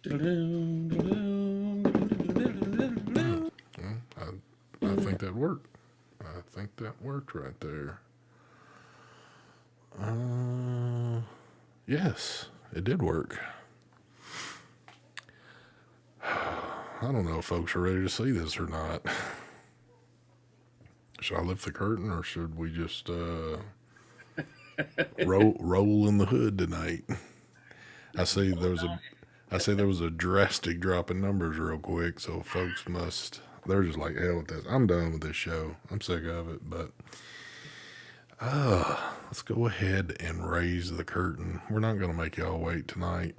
I think that worked. I think that worked right there. Yes, it did work. I don't know if folks are ready to see this or not. Should I lift the curtain or should we just roll in the hood tonight? I see there was a drastic drop in numbers real quick, so folks they're just like, hell with this. I'm done with this show. I'm sick of it, but let's go ahead and raise the curtain. We're not going to make y'all wait tonight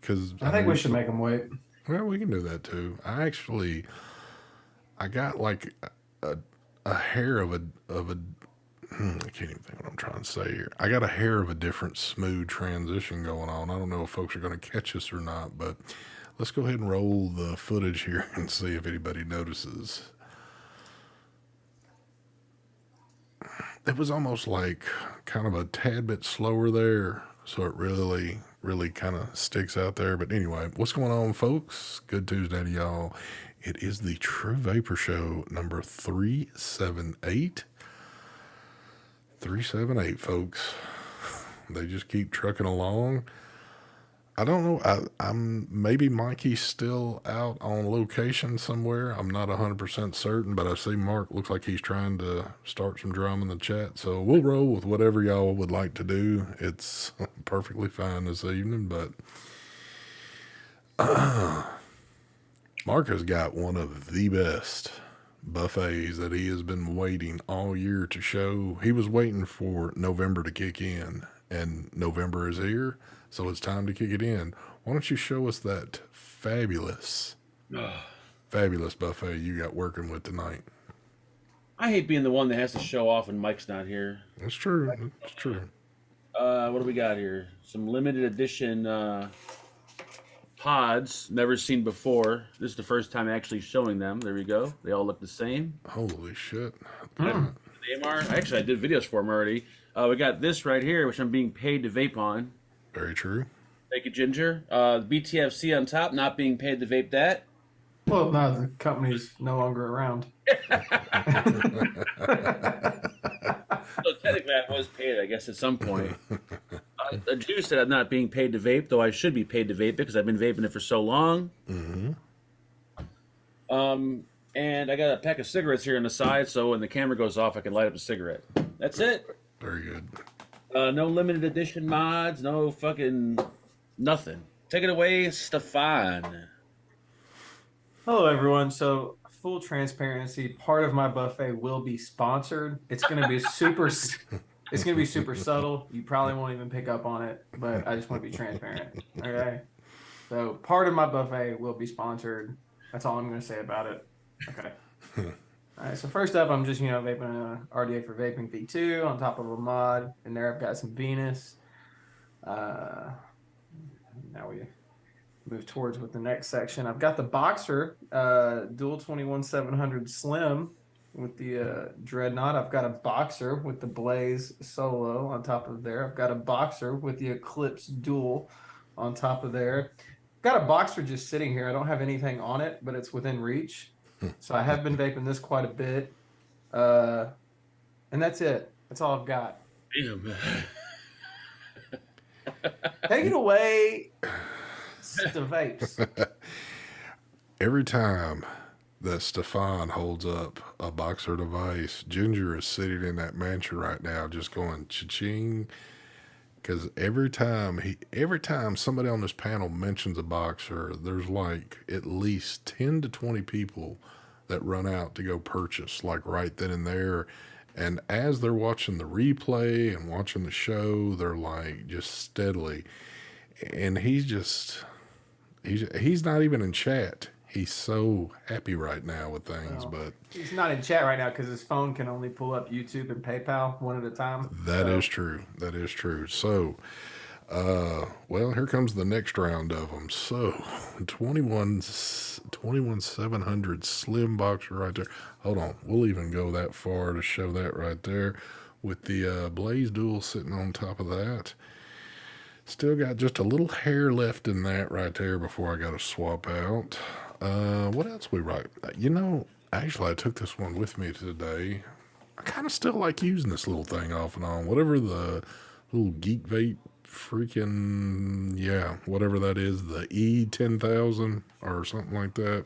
because I think we should make them wait. Well, we can do that too. I got like a hair of a I can't even think what I'm trying to say here. I got a hair of a different smooth transition going on. I don't know if folks are going to catch us or not, but let's go ahead and roll the footage here and see if anybody notices. It was almost like kind of a tad bit slower there, so it really kind of sticks out there. But anyway, what's going on, folks? Good Tuesday to y'all. It is the True Vapor Show number 378. 378, folks. They just keep trucking along. I don't know. I'm maybe Mikey's still out on location somewhere. I'm not 100% certain, but I see Mark looks like he's trying to start some drama in the chat. So we'll roll with whatever y'all would like to do. It's perfectly fine this evening, but Mark has got one of the best buffets that he has been waiting all year to show. He was waiting for November to kick in, and November is here. So it's time to kick it in. Why don't you show us that fabulous buffet you got working with tonight? I hate being the one that has to show off when Mike's not here. That's true. That's true. What do we got here? Some limited edition pods, never seen before. This is the first time actually showing them. There we go. They all look the same. Holy shit. Actually, I did videos for them already. We got this right here, which I'm being paid to vape on. Very true. Thank you, Ginger. BTFC on top, not being paid to vape that. Well, now the company's no longer around. So technically, I was paid, I guess, at some point. The Jew said I'm not being paid to vape, though I should be paid to vape because I've been vaping it for so long. Mm-hmm. And I got a pack of cigarettes here on the side, so when the camera goes off, I can light up a cigarette. That's it. Very good. No limited edition mods, no fucking nothing. Take it away, Stefan. Hello, everyone. So, full transparency, part of my buffet will be sponsored. It's going to be super subtle. You probably won't even pick up on it, but I just want to be transparent. Okay. So, part of my buffet will be sponsored. That's all I'm going to say about it. Okay. All right, so first up, I'm just, vaping a RDA for Vaping V2 on top of a mod. And there I've got some Venus. Now we move towards with the next section. I've got the Boxer Dual 21700 Slim with the Dreadnought. I've got a Boxer with the Blaze Solo on top of there. I've got a Boxer with the Eclipse Dual on top of there. I've got a Boxer just sitting here. I don't have anything on it, but it's within reach. So I have been vaping this quite a bit. And that's it. That's all I've got. Damn. Take it away, the Vapes. Every time that Stefan holds up a Boxer device, Ginger is sitting in that mansion right now just going cha-ching. Because every time somebody on this panel mentions a Boxer, there's like at least 10 to 20 people that run out to go purchase, like right then and there. And as they're watching the replay and watching the show, they're like just steadily. And he's not even in chat. He's so happy right now with things, but he's not in chat right now because his phone can only pull up YouTube and PayPal one at a time. That is true. That is true. So, well, here comes the next round of them. So, 21700 Slim Boxer right there. Hold on. We'll even go that far to show that right there with the Blaze Dual sitting on top of that. Still got just a little hair left in that right there before I got to swap out. What else we write? Actually, I took this one with me today. I kind of still like using this little thing off and on. Whatever the little Geekvape freaking, yeah, whatever that is, the E10,000 or something like that.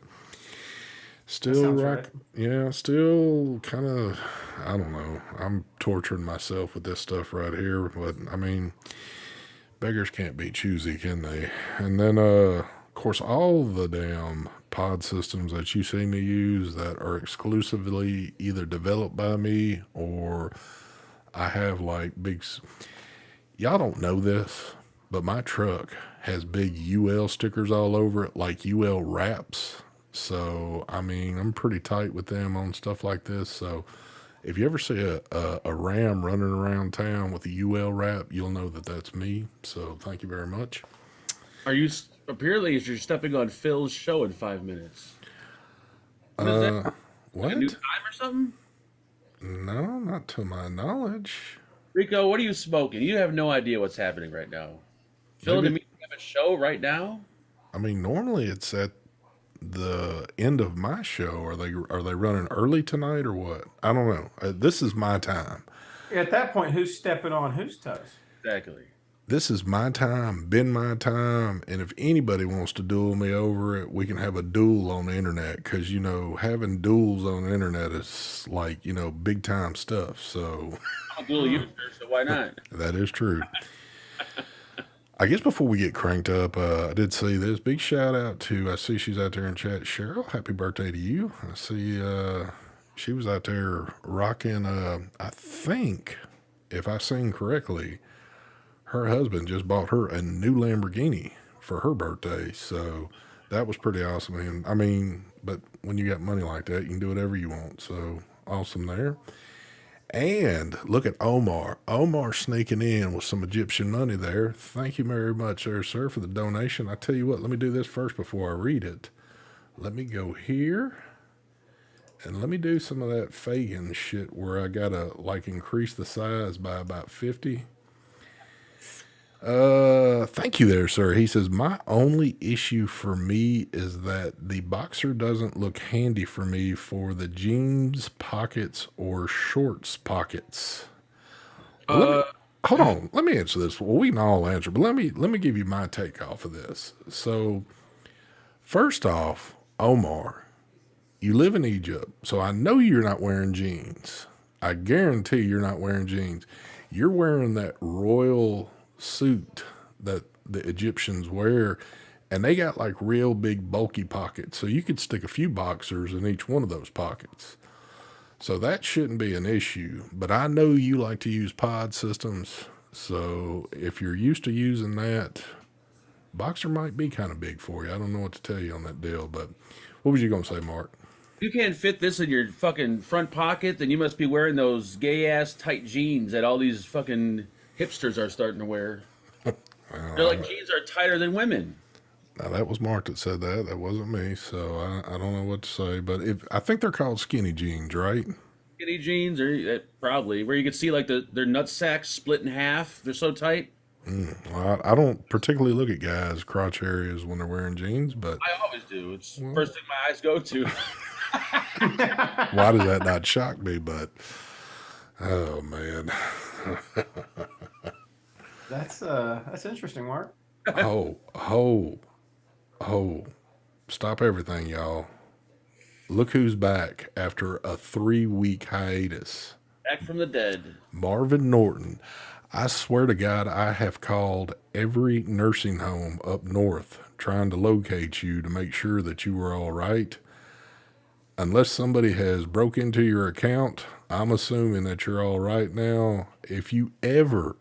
Still right. Yeah, still kind of, I don't know. I'm torturing myself with this stuff right here, but I mean, beggars can't be choosy, can they? And then, of course, all the damn pod systems that you see me use that are exclusively either developed by me or I have like big. Y'all don't know this, but my truck has big UL stickers all over it, like UL wraps. So, I mean, I'm pretty tight with them on stuff like this. So, if you ever see a ram running around town with a UL wrap, you'll know that that's me. So, thank you very much. Apparently you're stepping on Phil's show in 5 minutes. What is that? What? A new time or something? No, not to my knowledge. Rico, what are you smoking? You have no idea what's happening right now. Phil and me have a show right now? I mean, normally it's at the end of my show. Are they running early tonight or what? I don't know. This is my time. At that point, who's stepping on whose toes? Exactly. This is my time, been my time, and if anybody wants to duel me over it, we can have a duel on the internet, because, having duels on the internet is like, big time stuff, so... I'm a dual user, so why not? That is true. I guess before we get cranked up, I did see this. Big shout out to, I see she's out there in chat, Cheryl, happy birthday to you. I see she was out there rocking, I think, if I sing correctly, her husband just bought her a new Lamborghini for her birthday. So that was pretty awesome. And I mean, but when you got money like that, you can do whatever you want. So awesome there. And look at Omar. Omar sneaking in with some Egyptian money there. Thank you very much there, sir, for the donation. I tell you what, let me do this first before I read it. Let me go here. And let me do some of that Fagan shit where I gotta increase the size by about 50. Thank you there, sir. He says, my only issue for me is that the boxer doesn't look handy for me for the jeans pockets or shorts pockets. Hold on. Let me answer this. Well, we can all answer, but let me give you my take off of this. So, first off, Omar, you live in Egypt, so I know you're not wearing jeans. I guarantee you're not wearing jeans. You're wearing that royal suit that the Egyptians wear, and they got real big bulky pockets, so you could stick a few boxers in each one of those pockets. So that shouldn't be an issue. But I know you like to use pod systems, so if you're used to using that, boxer might be kind of big for you. I don't know what to tell you on that deal, but what was you gonna say, Mark? You can't fit this in your fucking front pocket, then you must be wearing those gay ass tight jeans that all these fucking hipsters are starting to wear. They're like, jeans are tighter than women. Now that was Mark that said that. That wasn't me, so I don't know what to say. But I think they're called skinny jeans, right? Skinny jeans, or probably where you can see their nut sacks split in half. They're so tight. Well, I don't particularly look at guys' crotch areas when they're wearing jeans, but I always do. It's the first thing my eyes go to. why does that not shock me? But oh man. That's interesting, Mark. Oh, stop everything, y'all. Look who's back after a 3-week hiatus. Back from the dead. Marvin Norton. I swear to God, I have called every nursing home up north trying to locate you to make sure that you were all right. Unless somebody has broke into your account, I'm assuming that you're all right now. If you ever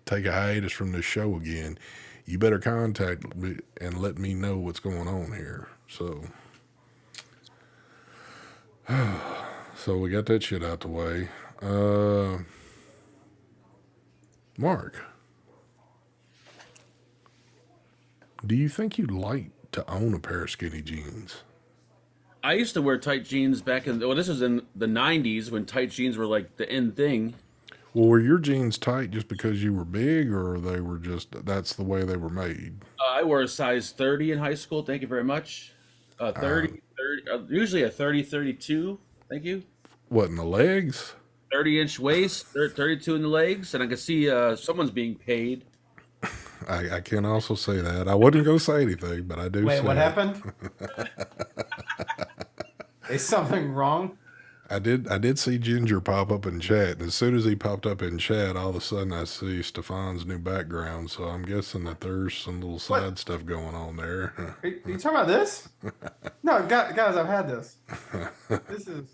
take a hiatus from this show again, you better contact me and let me know what's going on here. So we got that shit out the way. Mark, do you think you'd like to own a pair of skinny jeans? I used to wear tight jeans back in, this was in the 90s when tight jeans were like the in thing. Well, were your jeans tight just because you were big, or they were just that's the way they were made? I wore a size 30 in high school. Thank you very much. 30, 30 usually a 30, 32. Thank you. What in the legs? 30-inch waist, 32 in the legs, and I can see someone's being paid. I can also say that. I wasn't going to say anything, but I do. Wait, say what it. happened? Is something wrong? I did see Ginger pop up in chat, and as soon as he popped up in chat, all of a sudden I see Stefan's new background. So I'm guessing that there's some little side stuff going on there. Are you talking about this? No, guys, I've had this. This is.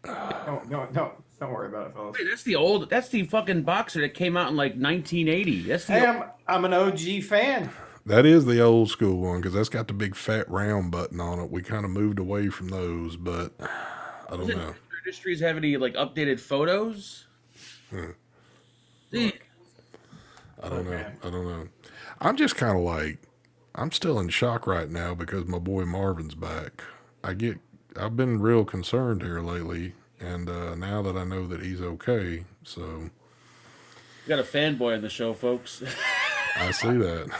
Don't worry about it, fellas. Wait, that's the fucking boxer that came out in like 1980. That's the Hey, I'm an OG fan. That is the old school one because that's got the big fat round button on it. We kind of moved away from those, but I don't know. Industries have any like updated photos? I don't know. I don't know. I'm just kind of like, I'm still in shock right now because my boy Marvin's back. I've been real concerned here lately, and now that I know that he's okay, so. You got a fanboy on the show, folks. I see that.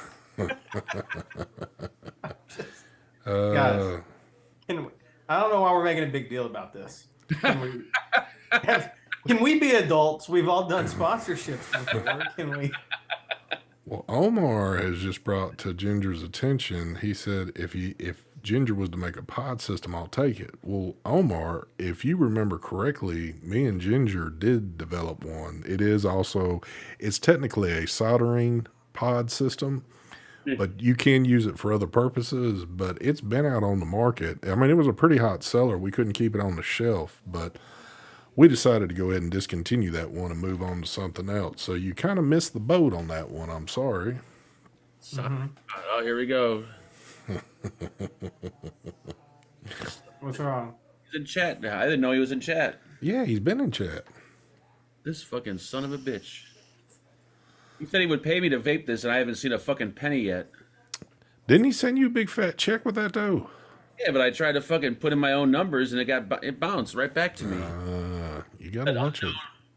Guys, I don't know why we're making a big deal about this. Can we be adults? We've all done sponsorships before. Can we? Well, Omar has just brought to Ginger's attention. He said, if Ginger was to make a pod system, I'll take it. Well, Omar, if you remember correctly, me and Ginger did develop one. It's technically a soldering pod system, but you can use it for other purposes. But it's been out on the market. I mean, it was a pretty hot seller. We couldn't keep it on the shelf, but we decided to go ahead and discontinue that one and move on to something else. So you kind of missed the boat on that one. I'm sorry. Oh, here we go. What's wrong? He's in chat now. I didn't know he was in chat. Yeah, he's been in chat. This fucking son of a bitch. He said he would pay me to vape this, and I haven't seen a fucking penny yet. Didn't he send you a big fat check with that though? Yeah, but I tried to fucking put in my own numbers, and it bounced right back to me. You gotta watch it.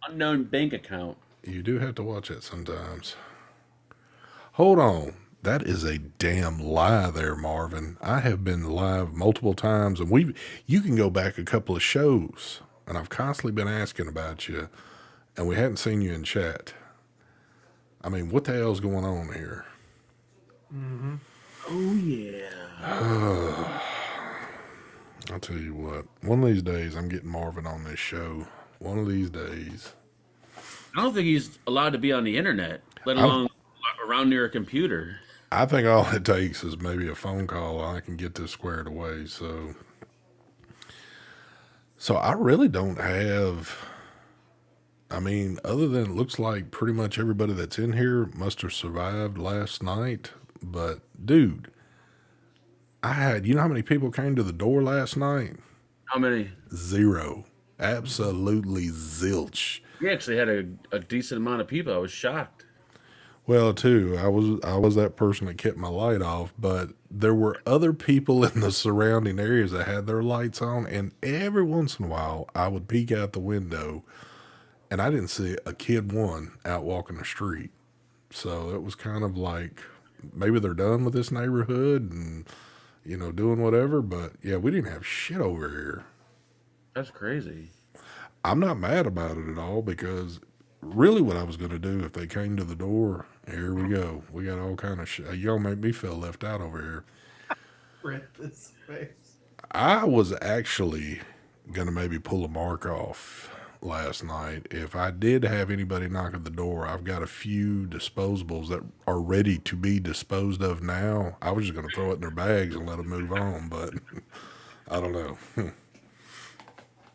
Unknown bank account. You do have to watch it sometimes. Hold on. That is a damn lie there, Marvin. I have been live multiple times, and you can go back a couple of shows, and I've constantly been asking about you, and we hadn't seen you in chat. I mean, what the hell's going on here? Mm-hmm. Oh, yeah. I'll tell you what. One of these days, I'm getting Marvin on this show. One of these days. I don't think he's allowed to be on the internet, let alone around near a computer. I think all it takes is maybe a phone call. I can get this squared away. So I really don't have. I mean, other than it looks like pretty much everybody that's in here must have survived last night. But dude, you know how many people came to the door last night? How many? 0. Absolutely zilch. We actually had a decent amount of people. I was shocked. Well, too, I was that person that kept my light off, but there were other people in the surrounding areas that had their lights on, and every once in a while, I would peek out the window, and I didn't see a kid out walking the street. So it was kind of like maybe they're done with this neighborhood and doing whatever. But yeah, we didn't have shit over here. That's crazy. I'm not mad about it at all because really what I was going to do if they came to the door, here we go. We got all kind of shit. Y'all make me feel left out over here. Rip this face. I was actually going to maybe pull a mark off last night. If I did have anybody knock at the door, I've got a few disposables that are ready to be disposed of now. I was just going to throw it in their bags and let them move on, but I don't know.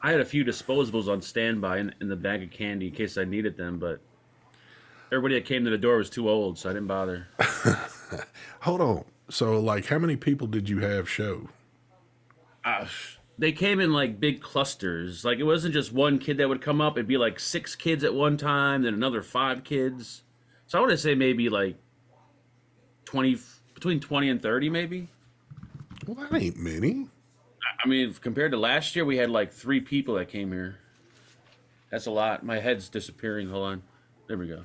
I had a few disposables on standby in the bag of candy in case I needed them, but everybody that came to the door was too old, so I didn't bother. Hold on. So, like, how many people did you have show? They came in like big clusters. Like, it wasn't just one kid that would come up. It'd be like 6 kids at one time, then another 5 kids. So I want to say maybe like 20, between 20 and 30 maybe. Well, that ain't many. I mean, compared to last year, we had like 3 people that came here. That's a lot. My head's disappearing. Hold on. There we go.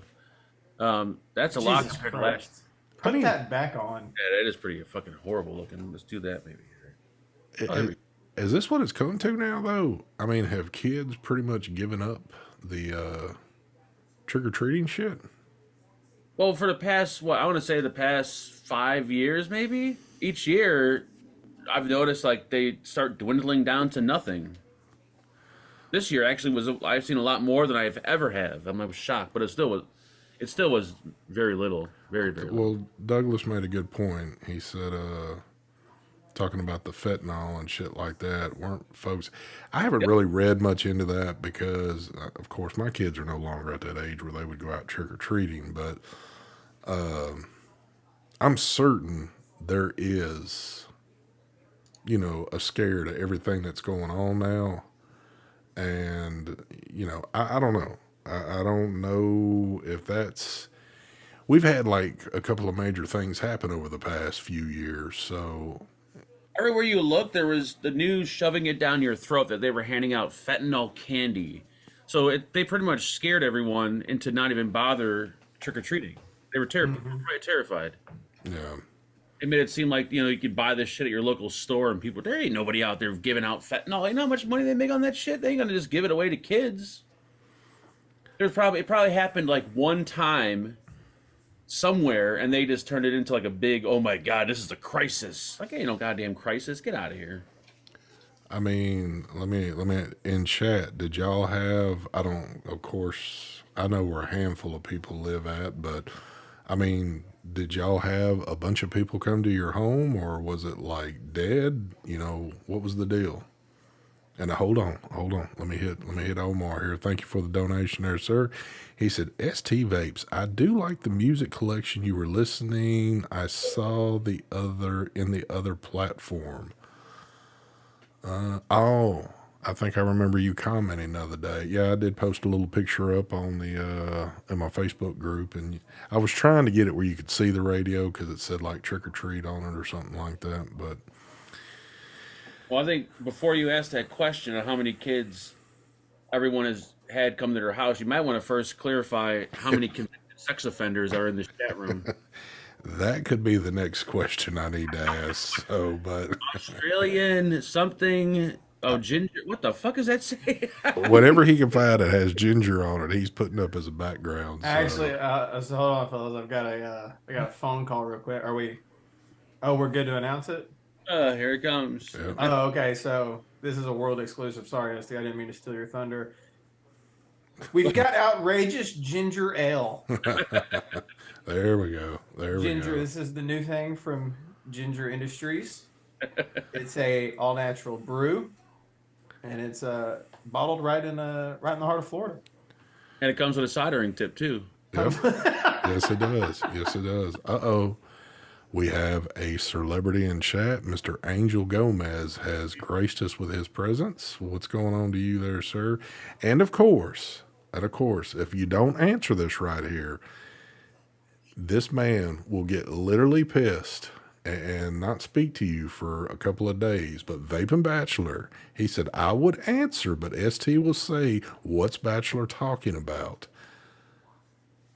That's a lot Jesus compared to Christ. last. Put that back on. Yeah, that is pretty fucking horrible looking. Let's do that maybe. Oh, there we go. Is this what it's come to now, though? I mean, have kids pretty much given up the trick-or-treating shit? Well, for the past, I want to say the past 5 years, maybe each year, I've noticed like they start dwindling down to nothing. This year actually I've seen a lot more than I've ever have. I was shocked, but it still was very little, very very little. Well, Douglas made a good point. He said, talking about the fentanyl and shit like that, weren't folks? I haven't really read much into that because, of course, my kids are no longer at that age where they would go out trick or treating. But I'm certain there is, a scare to everything that's going on now, and I don't know. I don't know if that's. We've had like a couple of major things happen over the past few years, so. Everywhere you look, there was the news shoving it down your throat that they were handing out fentanyl candy. So they pretty much scared everyone into not even bother trick-or-treating. They were terrified. Yeah. It made it seem like, you could buy this shit at your local store and people, there ain't nobody out there giving out fentanyl. You know how much money they make on that shit? They ain't gonna just give it away to kids. It probably happened like one time somewhere, and they just turned it into like a big, oh my god, this is a crisis. Like, ain't no goddamn crisis. Get out of here. I mean, let me in chat. Did y'all have? Of course, I know where a handful of people live at, but I mean, did y'all have a bunch of people come to your home, or was it like dead? What was the deal? And hold on. Let me hit Omar here. Thank you for the donation there, sir. He said, ST Vapes, I do like the music collection you were listening. I saw the other platform. I think I remember you commenting the other day. Yeah, I did post a little picture up on in my Facebook group, and I was trying to get it where you could see the radio because it said like trick or treat on it or something like that, but. Well, I think before you ask that question of how many kids everyone has had come to their house, you might want to first clarify how many convicted sex offenders are in this chat room. That could be the next question I need to ask. So, but Australian something. Oh, ginger. What the fuck does that say? Whatever he can find that has ginger on it, he's putting up as a background. So. Actually, so hold on, fellas. I got a phone call real quick. Are we? Oh, we're good to announce it. Here it comes. Yep. Oh, okay. So this is a world exclusive. Sorry, Esty, I didn't mean to steal your thunder. We've got outrageous ginger ale. There we go. Ginger. This is the new thing from Ginger Industries. It's a all natural brew, and it's bottled right in the heart of Florida. And it comes with a soldering tip too. Yep. Yes, it does. Uh-oh. We have a celebrity in chat. Mr. Angel Gomez has graced us with his presence. What's going on to you there, sir? And of course, if you don't answer this right here, this man will get literally pissed and not speak to you for a couple of days. But Vaping Bachelor, he said, I would answer, but ST will say, what's Bachelor talking about?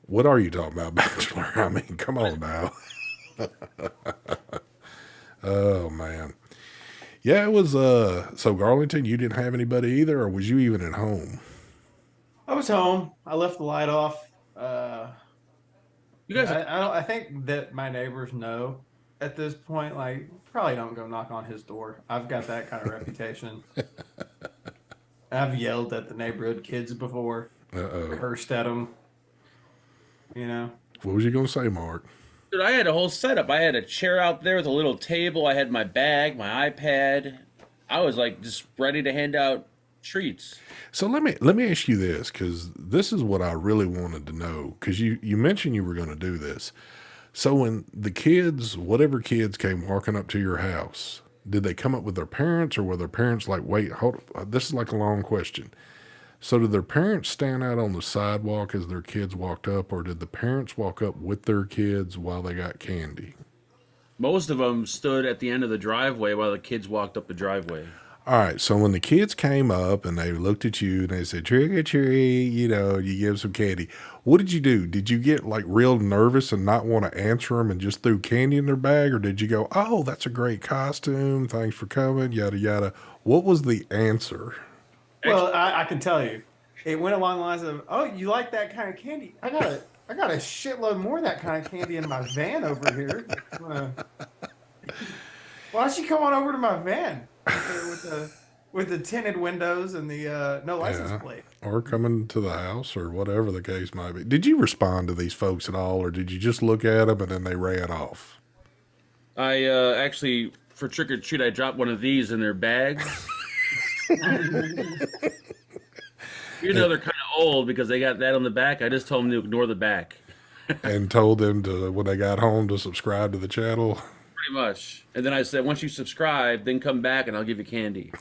What are you talking about, Bachelor? I mean, come on now. Oh man. Yeah, it was so Garlington, you didn't have anybody either, or was you even at home? I was home. I left the light off. You guys I think that my neighbors know at this point, like, probably don't go knock on his door. I've got that kind of reputation. I've yelled at the neighborhood kids before. Cursed at them. What was you gonna say, Mark? Dude, I had a whole setup. I had a chair out there with a little table. I had my bag, my iPad. I was like just ready to hand out treats. So let me ask you this, because this is what I really wanted to know. Because you mentioned you were going to do this. So when the kids, whatever kids came walking up to your house, did they come up with their parents, or were their parents like, wait, hold up, this is like a long question. So did their parents stand out on the sidewalk as their kids walked up, or did the parents walk up with their kids while they got candy? Most of them stood at the end of the driveway while the kids walked up the driveway. All right, so when the kids came up and they looked at you and they said trick or treat, you know, you give 'em some candy. What did you do? Did you get like real nervous and not want to answer them and just threw candy in their bag, or did you go, "Oh, that's a great costume. Thanks for coming." Yada yada. What was the answer? Well, I can tell you, it went along the lines of, "Oh, you like that kind of candy? I got a shitload more of that kind of candy in my van over here. Why don't you come on over to my van with the tinted windows and the no license Yeah. plate?" Or coming to the house or whatever the case might be. Did you respond to these folks at all, or did you just look at them and then they ran off? I actually, for trick or treat, I dropped one of these in their bags. Even though they're kind of old because they got that on the back, I just told them to ignore the back. And told them to, when they got home, to subscribe to the channel? Pretty much. And then I said, once you subscribe, then come back and I'll give you candy.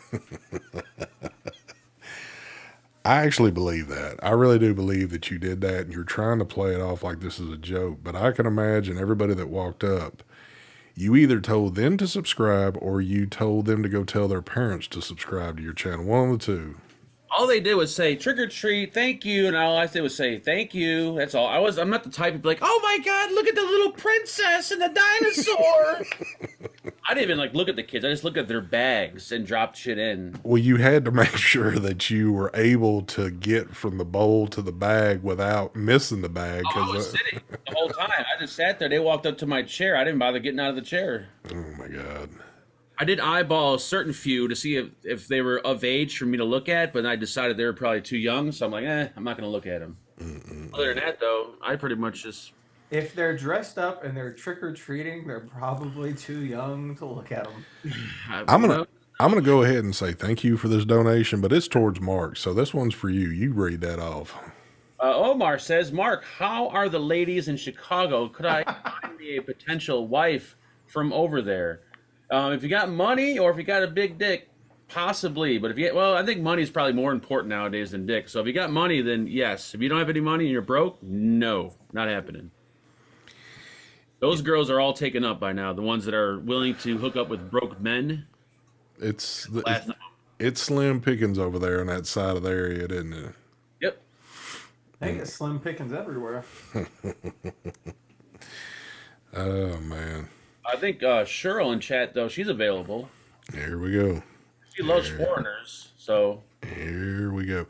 I actually believe that. I really do believe that you did that and you're trying to play it off like this is a joke. But I can imagine everybody that walked up, you either told them to subscribe or you told them to go tell their parents to subscribe to your channel. One of the two. All they did was say trick or treat, thank you, and all I did was say thank you. That's all. I'm not the type to be like, oh my god, look at the little princess and the dinosaur. I didn't even like look at the kids. I just looked at their bags and dropped shit in. Well, you had to make sure that you were able to get from the bowl to the bag without missing the bag. I was sitting the whole time. I just sat there. They walked up to my chair. I didn't bother getting out of the chair. Oh my god. I did eyeball a certain few to see if they were of age for me to look at, but I decided they were probably too young, so I'm like, I'm not going to look at them. Other than that, though, I pretty much just... If they're dressed up and they're trick-or-treating, they're probably too young to look at them. I'm gonna go ahead and say thank you for this donation, but it's towards Mark, so this one's for you. You read that off. Omar says, Mark, how are the ladies in Chicago? Could I find me a potential wife from over there? If you got money or if you got a big dick, possibly. But I think money is probably more important nowadays than dick. So if you got money, then yes. If you don't have any money and you're broke, no, not happening. Those girls are all taken up by now. The ones that are willing to hook up with broke men. It's slim pickings over there on that side of the area, isn't it? Yep. I think it's slim pickings everywhere. Oh man. I think Cheryl in chat though, she's available. Here we go. She loves foreigners, so Here we go.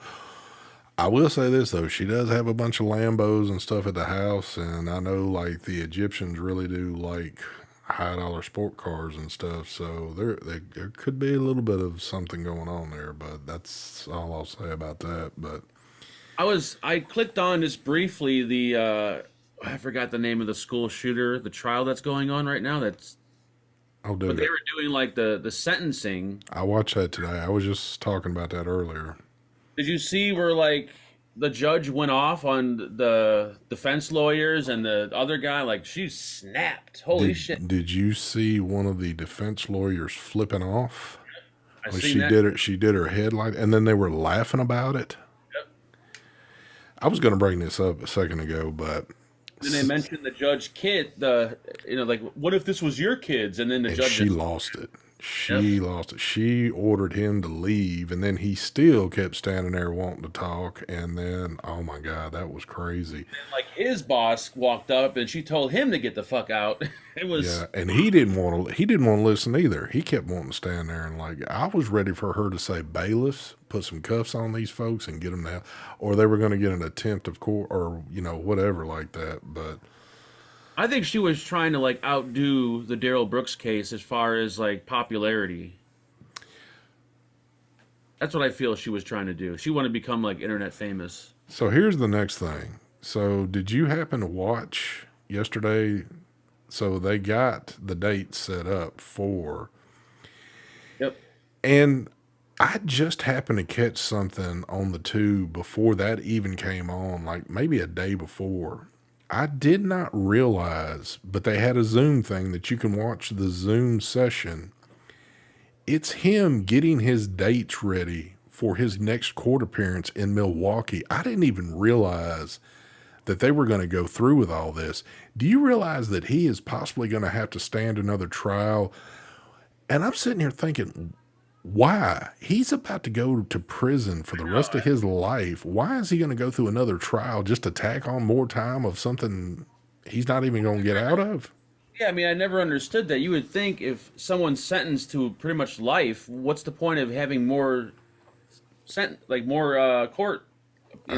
I will say this though, she does have a bunch of Lambos and stuff at the house, and I know like the Egyptians really do like high dollar sport cars and stuff, so there could be a little bit of something going on there, but that's all I'll say about that. But I clicked on just briefly the I forgot the name of the school shooter, the trial that's going on right now. I'll do But it. they were doing like the sentencing. I watched that today. I was just talking about that earlier. Did you see where like the judge went off on the defense lawyers and the other guy? Like she snapped. Holy shit! Did you see one of the defense lawyers flipping off? I Like seen that. she did her headline, and then they were laughing about it. Yep. I was going to bring this up a second ago, but Then they mentioned the judge kid. Like what if this was your kids? And then the judge. she lost it. She lost it. She ordered him to leave, and then he still kept standing there wanting to talk. And then, oh my God, that was crazy. And like his boss walked up and she told him to get the fuck out. It was Yeah, and he didn't want to listen either. He kept wanting to stand there and like I was ready for her to say bailiffs, put some cuffs on these folks and get them out, or they were going to get an attempt of court or whatever like that. But I think she was trying to like outdo the Daryl Brooks case as far as like popularity. That's what I feel she was trying to do. She wanted to become like internet famous. so here's the next thing. So did you happen to watch yesterday? So they got the date set up for, Yep. and I just happened to catch something on the tube before that even came on, like maybe a day before. I did not realize, but they had a Zoom thing that you can watch the Zoom session. It's him getting his dates ready for his next court appearance in Milwaukee. I didn't even realize that they were going to go through with all this. Do you realize that he is possibly going to have to stand another trial? And I'm sitting here thinking, Why? He's about to go to prison for the rest of his life. Why is he going to go through another trial just to tack on more time of something he's not even going to get out of? Yeah, I mean, I never understood that. You would think if someone's sentenced to pretty much life, what's the point of having more more court? I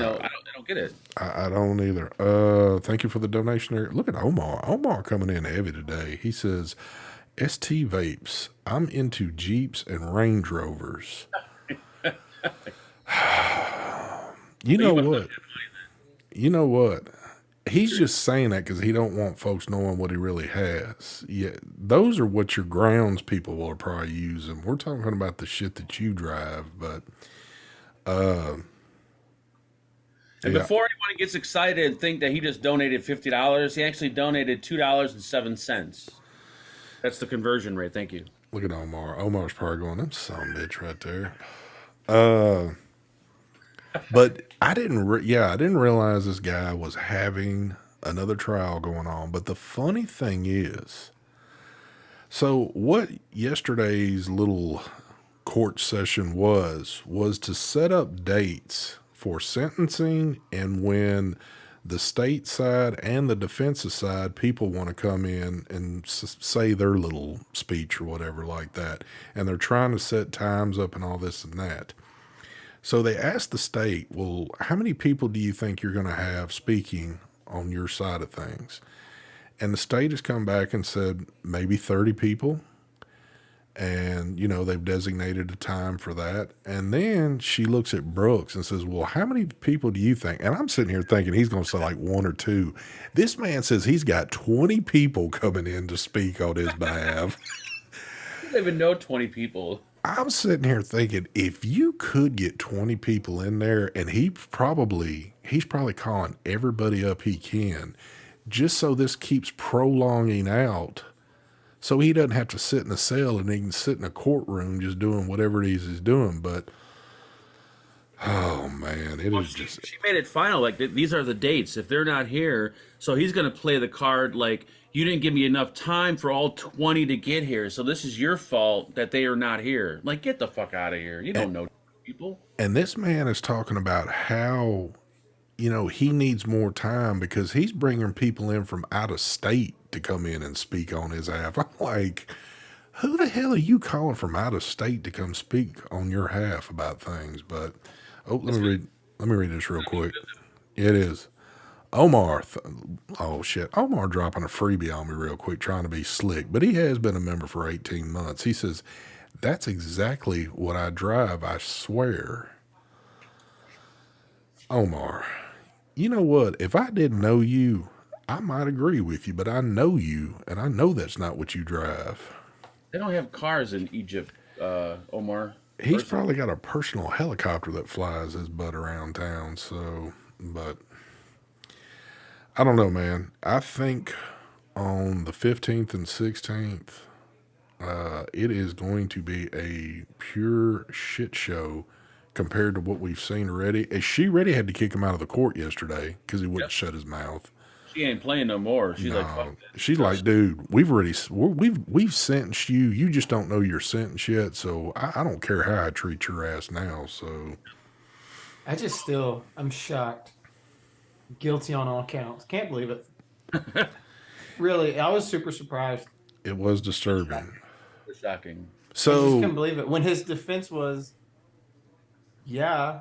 don't get it. I don't either. Thank you for the donation there. Look at Omar. Omar coming in heavy today. He says, ST Vapes. I'm into Jeeps and Range Rovers. You know what? You know what? He's just saying that because he don't want folks knowing what he really has. Yeah, those are what your grounds people will probably use, and we're talking about the shit that you drive. But And yeah, before anyone gets excited and think that he just donated $50, he actually donated $2.07. That's the conversion rate. Thank you. look at Omar. Omar's probably going, "That's some bitch right there." Uh, but I didn't. I didn't realize this guy was having another trial going on. But the funny thing is, so what yesterday's little court session was to set up dates for sentencing, and when the state side and the defensive side people want to come in and say their little speech or whatever like that, and they're trying to set times up and all this and that. So they asked the state, well, how many people do you think you're going to have speaking on your side of things? And the state has come back and said maybe 30 people. And, they've designated a time for that. And then she looks at Brooks and says, well, how many people do you think? And I'm sitting here thinking he's going to say like one or two. This man says he's got 20 people coming in to speak on his behalf. I don't even know 20 people. I'm sitting here thinking, if you could get 20 people in there, and he's probably calling everybody up he can, just so this keeps prolonging out, so he doesn't have to sit in a cell and he can sit in a courtroom just doing whatever it is he's doing. But oh man, it is just. She made it final. Like these are the dates. If they're not here, so he's going to play the card like you didn't give me enough time for all 20 to get here. So this is your fault that they are not here. Like, get the fuck out of here. You don't know people. And this man is talking about how, he needs more time because he's bringing people in from out of state to come in and speak on his half. I'm like, who the hell are you calling from out of state to come speak on your half about things? But let me read this real quick. It is Omar. Omar dropping a freebie on me real quick, trying to be slick, but he has been a member for 18 months. He says, that's exactly what I drive, I swear. Omar, you know what? If I didn't know you, I might agree with you, but I know you, and I know that's not what you drive. They don't have cars in Egypt, Omar. He's probably got a personal helicopter that flies his butt around town, but I don't know, man. I think on the 15th and 16th, it is going to be a pure shit show compared to what we've seen already. And she already had to kick him out of the court yesterday because he wouldn't shut his mouth. She ain't playing no more. She's like, fuck that. She's like, dude, we've sentenced you. You just don't know your sentence yet. So I don't care how I treat your ass now. So I'm shocked. Guilty on all counts. Can't believe it. Really, I was super surprised. It was disturbing. Shocking. I just So couldn't believe it. When his defense was, yeah,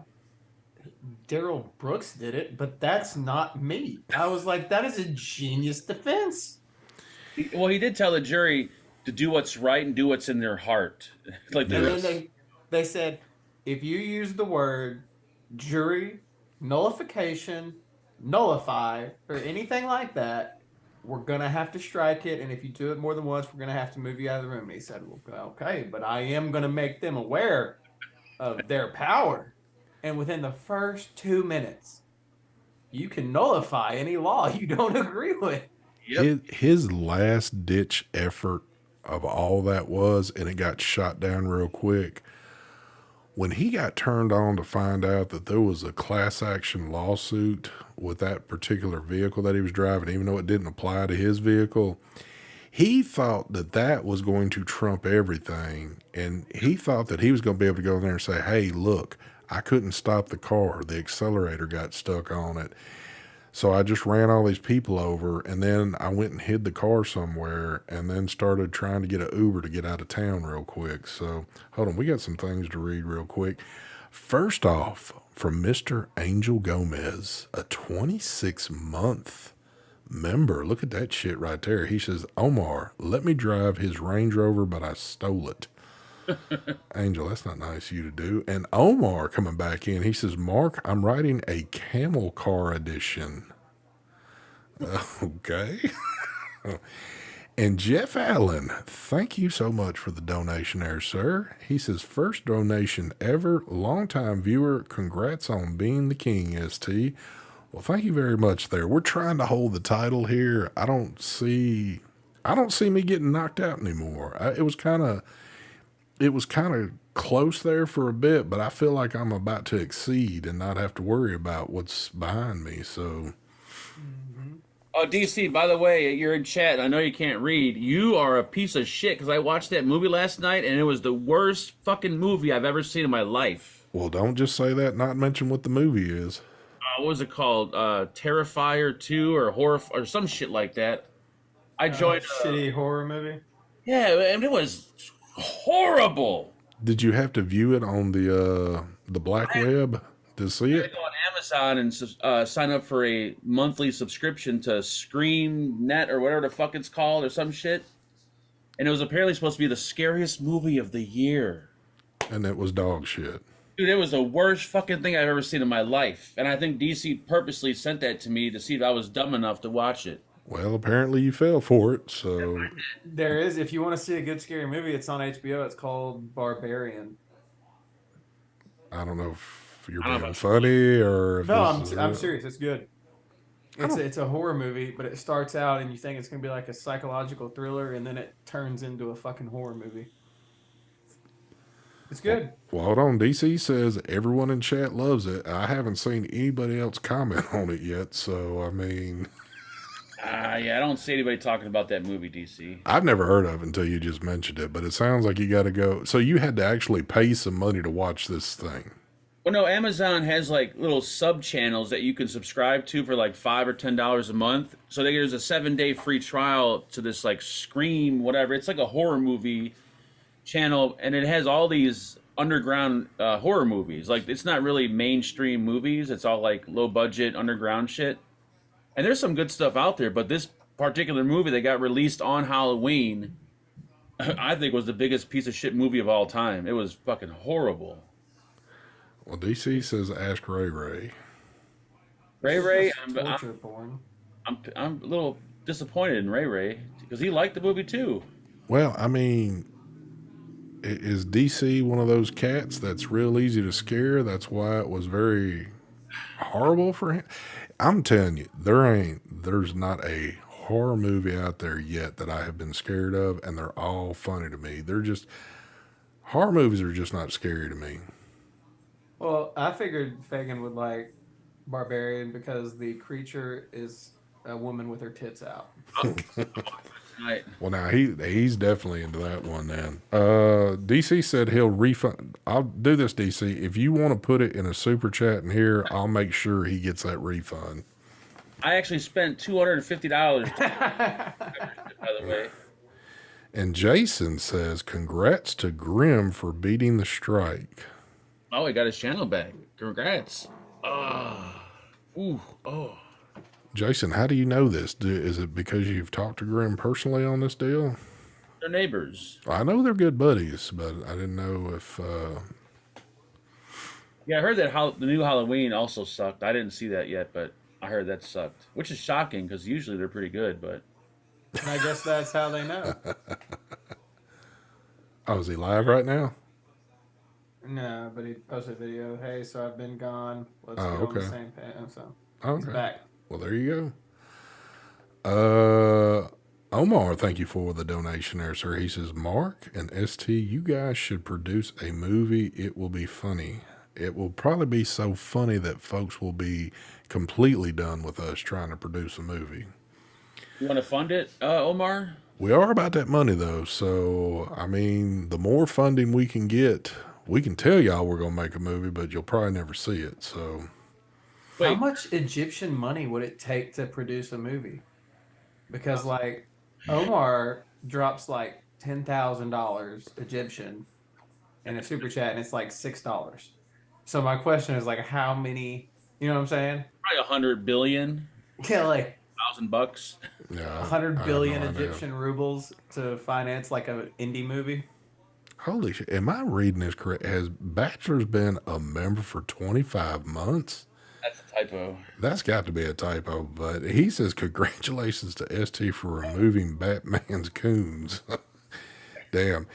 Daryl Brooks did it, but that's not me. I was like, that is a genius defense. Well, he did tell the jury to do what's right and do what's in their heart. Like And then they said, if you use the word jury, nullification, nullify, or anything like that, we're going to have to strike it. And if you do it more than once, we're going to have to move you out of the room. And he said, well, okay, but I am going to make them aware of their power. And within the first 2 minutes, you can nullify any law you don't agree with. Yep. his last ditch effort of all that was, and it got shot down real quick, when he got turned on to find out that there was a class action lawsuit with that particular vehicle that he was driving, even though it didn't apply to his vehicle, He thought that that was going to trump everything, and he thought that he was going to be able to go in there and say, "Hey, look, I couldn't stop the car. The accelerator got stuck on it. So I just ran all these people over, and then I went and hid the car somewhere, and then started trying to get an Uber to get out of town real quick." So hold on, we got some things to read real quick. First off, from Mr. Angel Gomez, a 26-month member. Look at that shit right there. He says, "Omar, let me drive his Range Rover, but I stole it." Angel, that's not nice of you to do. And Omar coming back in, he says, "Mark, I'm writing a camel car edition." Okay. And Jeff Allen, thank you so much for the donation there, sir. He says, "First donation ever, longtime viewer. Congrats on being the king, ST." Well, thank you very much there. We're trying to hold the title here. I don't see me getting knocked out anymore. It was kind of close there for a bit, but I feel like I'm about to exceed and not have to worry about what's behind me. So, Oh, DC, by the way, you're in chat. I know you can't read. You are a piece of shit because I watched that movie last night and it was the worst fucking movie I've ever seen in my life. well, don't just say that, not mention what the movie is. What was it called? Terrifier 2 or Horror or some shit like that. I joined. Shitty horror movie. Yeah, and it was horrible. Did you have to view it on the black web to see I had it? to go on Amazon and sign up for a monthly subscription to Scream Net or whatever the fuck it's called or some shit. And it was apparently supposed to be the scariest movie of the year. And it was dog shit. Dude, it was the worst fucking thing I've ever seen in my life. And I think DC purposely sent that to me to see if I was dumb enough to watch it. Well, apparently you fell for it, so There is, if you want to see a good scary movie, it's on HBO. It's called Barbarian. I don't know if you're I don't being know. funny or if No, this is I'm it. serious. It's good. It's a horror movie, but it starts out and you think it's gonna be like a psychological thriller, and then it turns into a fucking horror movie. It's good. Well, hold on. DC says everyone in chat loves it. I haven't seen anybody else comment on it yet, so I mean, Yeah, I don't see anybody talking about that movie, DC. I've never heard of it until you just mentioned it, but it sounds like you got to go. So you had to actually pay some money to watch this thing. Well, no, Amazon has like little sub channels that you can subscribe to for like $5 or $10 a month. So there's a 7-day free trial to this like Scream, whatever. It's like a horror movie channel, and it has all these underground horror movies. Like it's not really mainstream movies. It's all like low budget underground shit. And there's some good stuff out there, but this particular movie that got released on Halloween, I think was the biggest piece of shit movie of all time. It was fucking horrible. Well, DC says ask Ray Ray. Ray, Torture porn. I'm a little disappointed in Ray because he liked the movie too. Well, I mean, is DC one of those cats that's real easy to scare? That's why it was very horrible for him. I'm telling you, there's not a horror movie out there yet that I have been scared of, and they're all funny to me. Horror movies are just not scary to me. Well, I figured Fagan would like Barbarian because the creature is a woman with her tits out. Right. Well, now he's definitely into that one. Then DC said he'll refund. I'll do this, DC. If you want to put it in a super chat in here, I'll make sure he gets that refund. I actually spent $250. By the way, And Jason says, "Congrats to Grim for beating the strike." oh, he got his channel back. Congrats. Ooh, oh. Jason, how do you know this? Is it because you've talked to Grim personally on this deal? They're neighbors. I know they're good buddies, but I didn't know if. Yeah, I heard that the new Halloween also sucked. I didn't see that yet, but I heard that sucked, which is shocking because usually they're pretty good. But And I guess that's how they know. Oh, is he live right now? No, but he posted a video. Hey, so I've been gone. Let's Oh, go on the okay. same page. So he's Okay. back. Well, there you go. Omar, thank you for the donation there, sir. He says, "Mark and ST, you guys should produce a movie. It will be funny. It will probably be so funny that folks will be completely done with us trying to produce a movie." you want to fund it, Omar? We are about that money though, so I mean, the more funding we can get, we can tell y'all we're gonna make a movie, but you'll probably never see it. So How Wait, much Egyptian money would it take to produce a movie? Because like Omar drops like $10,000 Egyptian in a super chat, and it's like $6. So my question is like, how many? You know what I'm saying? probably 100 billion, Yeah, like $1,000. a yeah, hundred I have no billion idea. Egyptian rubles to finance like an indie movie. Holy shit! Am I reading this correct? Has Bachelor's been a member for 25 months? That's a typo. That's got to be a typo, but he says congratulations to ST for removing Batman's coons. Damn.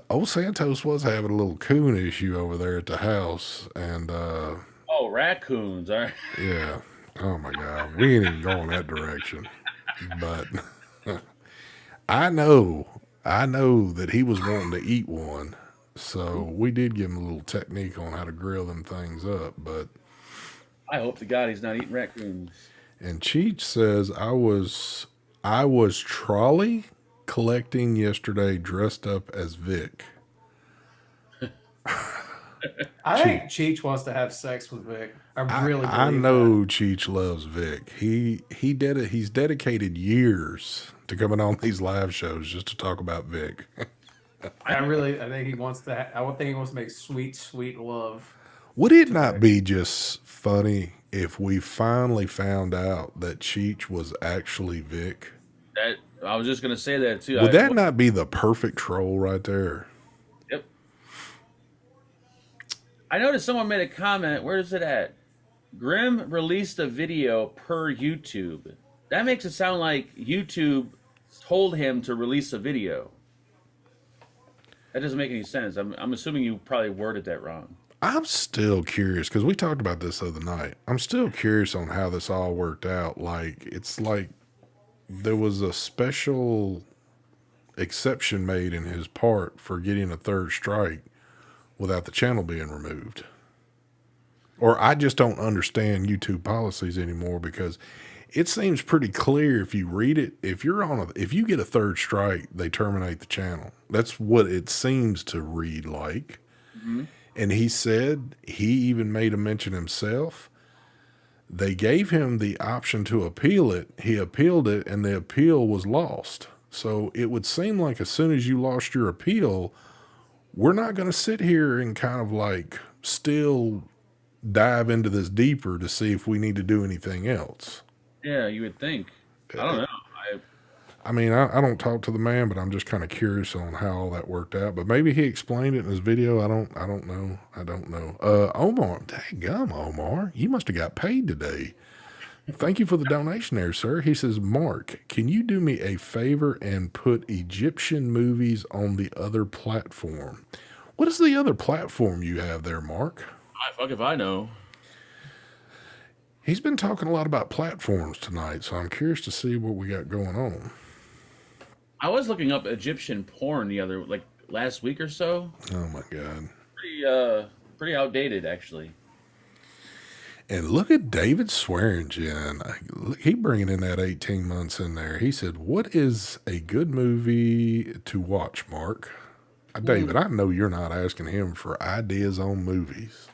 Old Santos was having a little coon issue over there at the house, and Oh, raccoons. All right. yeah. Oh my God, we ain't even going that direction. But I know that he was wanting to eat one, so we did give him a little technique on how to grill them things up. But I hope to God he's not eating raccoons. and Cheech says I was trolley collecting yesterday dressed up as Vic. I think Cheech wants to have sex with Vic. I really believe I know Cheech loves Vic. He's dedicated years to coming on these live shows just to talk about Vic. that. I think he wants to. I think he wants to make sweet, sweet love. Would it to not Vic. be just funny if we finally found out that Cheech was actually Vic? That I was just gonna say that too. Would that not be the perfect troll right there? Yep. I noticed someone made a comment. Where is it at? Grim released a video per YouTube. That makes it sound like YouTube told him to release a video. That doesn't make any sense. I'm assuming you probably worded that wrong. I'm still curious because we talked about this the other night. I'm still curious on how this all worked out. Like, it's like there was a special exception made in his part for getting a third strike without the channel being removed. Or I just don't understand YouTube policies anymore because it seems pretty clear if you read it. If you get a third strike, they terminate the channel. That's what it seems to read like. Mm-hmm. And he said he even made a mention himself. They gave him the option to appeal it. He appealed it, and the appeal was lost. So it would seem like as soon as you lost your appeal, we're not going to sit here and kind of like still dive into this deeper to see if we need to do anything else. Yeah, you would think. I don't know. I mean, I don't talk to the man, but I'm just kind of curious on how all that worked out. But maybe he explained it in his video. I don't know. Omar, daggum, Omar, you must have got paid today. Thank you for the donation there, sir. He says, Mark, can you do me a favor and put Egyptian movies on the other platform? What is the other platform you have there, Mark? Fuck if I know. He's been talking a lot about platforms tonight, so I'm curious to see what we got going on. I was looking up Egyptian porn last week or so. Oh my God. Pretty outdated actually. And look at David Swearingen. He bringing in that 18 months in there. He said, what is a good movie to watch, Mark? David, I know you're not asking him for ideas on movies.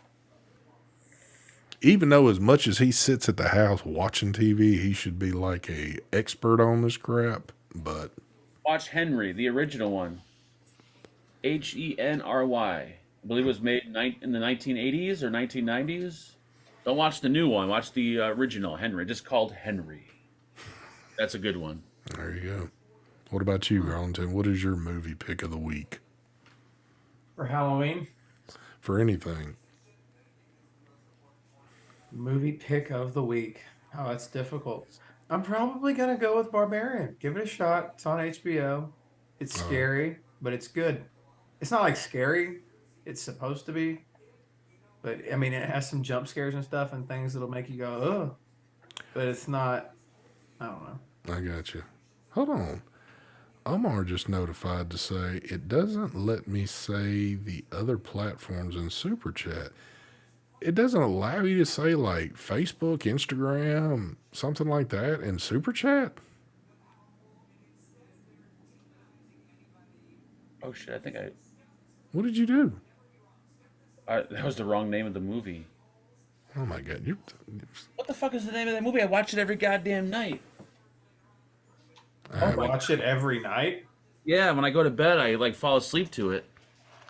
Even though as much as he sits at the house watching TV, he should be like a expert on this crap. But Watch Henry, the original one. Henry. I believe it was made in the 1980s or 1990s. Don't watch the new one. Watch the original Henry. Just called Henry. That's a good one. there you go. What about you, Arlington? What is your movie pick of the week For Halloween, for anything? movie pick of the week. Oh, that's difficult. I'm probably gonna go with Barbarian. Give it a shot. It's on HBO. It's scary, but it's good. It's not like scary. It's supposed to be. But I mean, it has some jump scares and stuff and things that'll make you go, ugh. But it's not. I don't know. I got you. Hold on. Omar just notified to say it doesn't let me say the other platforms in Super Chat. It doesn't allow you to say like Facebook, Instagram, something like that in Super Chat. Oh shit! I think What did you do? that was the wrong name of the movie. Oh my god, What the fuck is the name of that movie? I watch it every goddamn night. I watch it every night. Yeah, when I go to bed, I like fall asleep to it.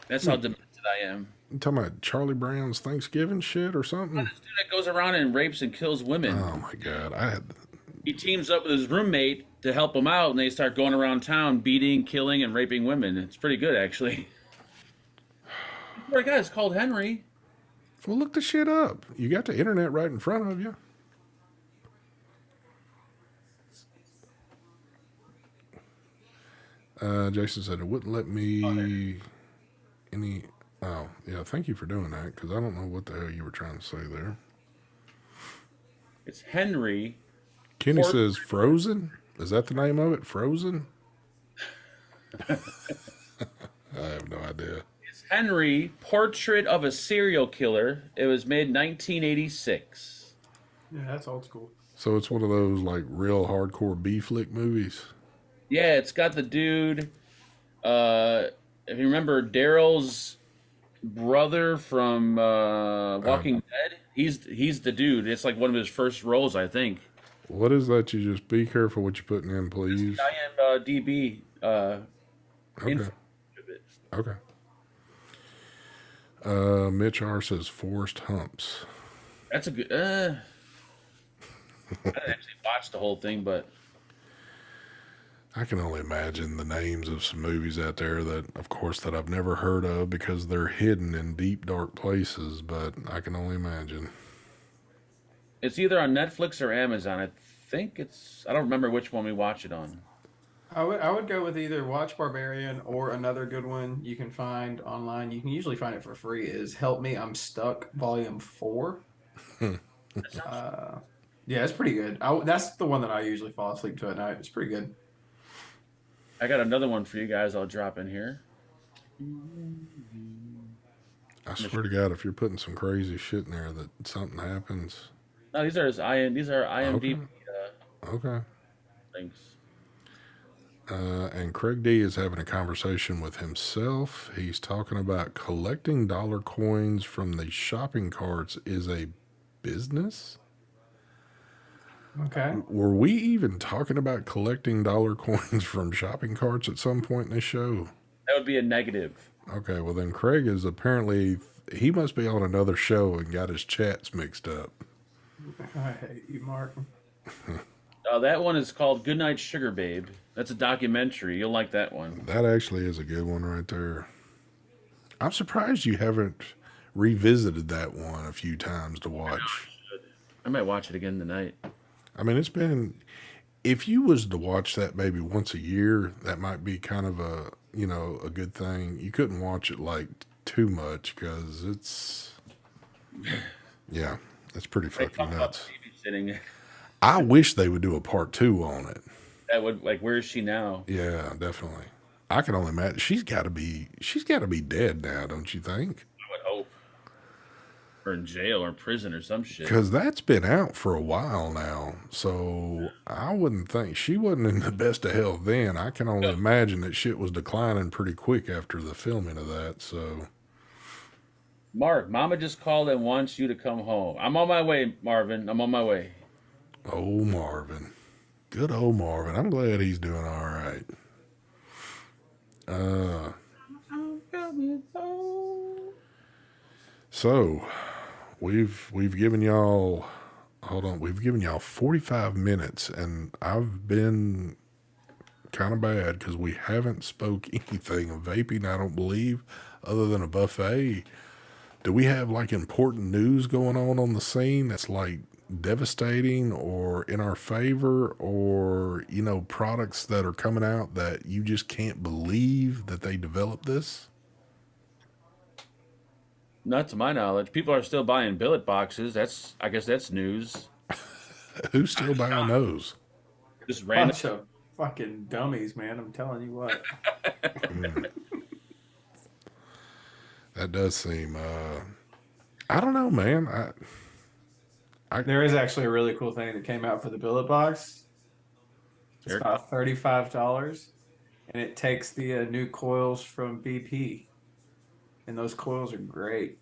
That's how demented I am. you talking about Charlie Brown's Thanksgiving shit or something? This dude that goes around and rapes and kills women. Oh my god, He teams up with his roommate to help him out, and they start going around town beating, killing, and raping women. It's pretty good, actually. Poor guy, it's called Henry. well, look the shit up. You got the internet right in front of you. Jason said it wouldn't let me any. Oh, yeah. Thank you for doing that because I don't know what the hell you were trying to say there. It's Henry. Kenny says Frozen. Is that the name of it? Frozen? I have no idea. It's Henry, Portrait of a Serial Killer. It was made 1986. Yeah, that's old school. So it's one of those like real hardcore B flick movies. Yeah, it's got the dude. If you remember Daryl's brother from Walking Dead, he's the dude. It's like one of his first roles, I think. What is that? You just be careful what you're putting in, please. IMDb. Okay. Okay. Mitch R says Forced Humps. That's a good. I didn't actually watch the whole thing, but I can only imagine the names of some movies out there that, of course, that I've never heard of because they're hidden in deep, dark places, but I can only imagine. it's either on Netflix or Amazon. I think it's. I don't remember which one we watch it on. I would go with either Watch Barbarian or another good one you can find online. You can usually find it for free. Is Help Me I'm Stuck Volume 4. Yeah, it's pretty good. That's the one that I usually fall asleep to at night. It's pretty good. I got another one for you guys. I'll drop in here. I swear to God, if you're putting some crazy shit in there that something happens. No, these are IMDb Okay. things. And Craig D is having a conversation with himself. He's talking about collecting dollar coins from the shopping carts is a business. Okay. Were we even talking about collecting dollar coins from shopping carts at some point in the show? That would be a negative. Okay, well then Craig is apparently, he must be on another show and got his chats mixed up. I hate you, Mark. That one is called Goodnight Sugar Babe. That's a documentary. You'll like that one. That actually is a good one right there. I'm surprised you haven't revisited that one a few times to watch. I might watch it again tonight. I mean, it's been, if you was to watch that maybe once a year, that might be kind of a, you know, a good thing. You couldn't watch it like too much because it's, yeah, it's pretty fucking nuts. Babysitting. I wish they would do a part 2 on it. That would like. Where is she now? Yeah, definitely. I can only imagine she's got to be dead now, don't you think? I would hope. Or in jail or prison or some shit. Because that's been out for a while now, so I wouldn't think she wasn't in the best of health then. I can only imagine that shit was declining pretty quick after the filming of that. So, Mark, Mama just called and wants you to come home. I'm on my way, Marvin. I'm on my way. oh Marvin, good old Marvin. I'm glad he's doing all right. So we've given y'all, hold on, we've given y'all 45 minutes, and I've been kind of bad because we haven't spoke anything of vaping, I don't believe, other than a buffet. Do we have like important news going on the scene that's like devastating or in our favor, or, you know, products that are coming out that you just can't believe that they developed this? Not to my knowledge. People are still buying billet boxes. I guess that's news. Who's still buying those? Just random. Bunch of fucking dummies, man. I'm telling you what. That does seem, I don't know, man. There is actually a really cool thing that came out for the billet box. It's about $35, and it takes the new coils from BP, and those coils are great.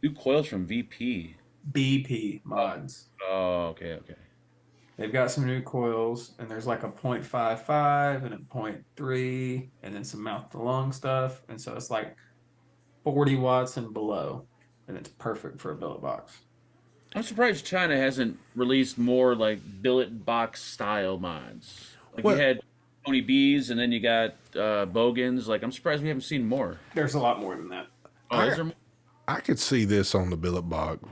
New coils from VP. BP mods. Oh, okay, okay. They've got some new coils, and there's like a 0.55 and a 0.3, and then some mouth to lung stuff. And so it's like 40 watts and below, and it's perfect for a billet box. I'm surprised China hasn't released more like billet box style mods. Like What? you had Tony B's, and then you got Bogans. Like I'm surprised we haven't seen more. There's a lot more than that. Oh, is there more? I could see this on the billet box.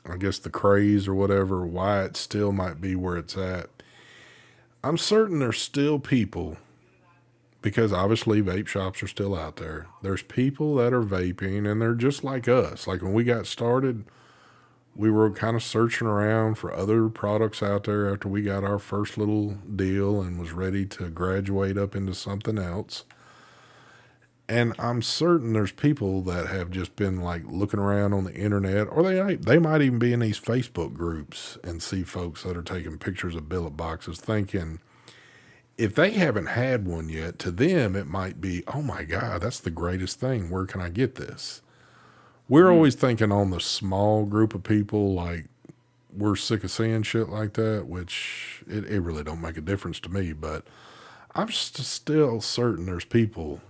I guess the craze or whatever, why it still might be where it's at. I'm certain there's still people, because obviously vape shops are still out there. There's people that are vaping and they're just like us. Like when we got started, we were kind of searching around for other products out there after we got our first little deal and was ready to graduate up into something else. And I'm certain there's people that have just been like looking around on the internet, or they might even be in these Facebook groups and see folks that are taking pictures of billet boxes thinking, if they haven't had one yet, to them it might be, oh my God, that's the greatest thing. Where can I get this? We're always thinking on the small group of people, like we're sick of seeing shit like that, which it really don't make a difference to me. But I'm still certain there's people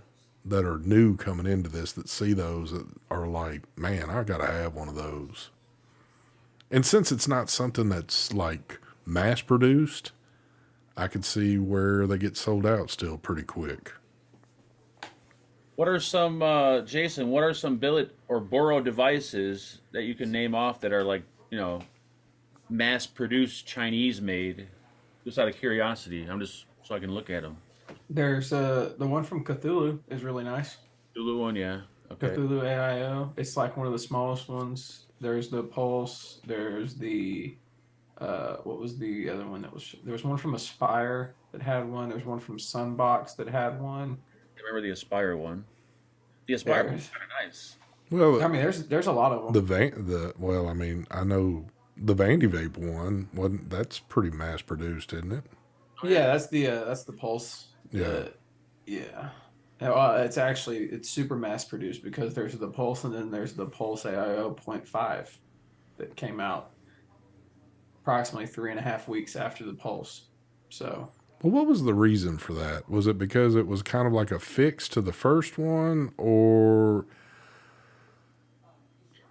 that are new coming into this that see those that are like, man, I got to have one of those. And since it's not something that's like mass produced, I could see where they get sold out still pretty quick. What are some Jason? What are some billet or Boro devices that you can name off that are like mass produced Chinese made? Just out of curiosity, I'm just so I can look at them. There's the one from Cthulhu is really nice. Dulu one, yeah. Okay. Cthulhu AIO. It's like one of the smallest ones. There's the Pulse. There's the what was the other one that was? There was one from Aspire that had one. There's one from Sunbox that had one. I remember the Aspire one. The Aspire one's kind of nice. Well, I mean, there's a lot of them. I know the Vandy Vape one wasn't. That's pretty mass produced, isn't it? Yeah, that's the Pulse. Yeah. Yeah. It's super mass produced because there's the Pulse and then there's the Pulse AIO 0.5 that came out approximately 3.5 weeks after the Pulse. So. Well, what was the reason for that? Was it because it was kind of like a fix to the first one, or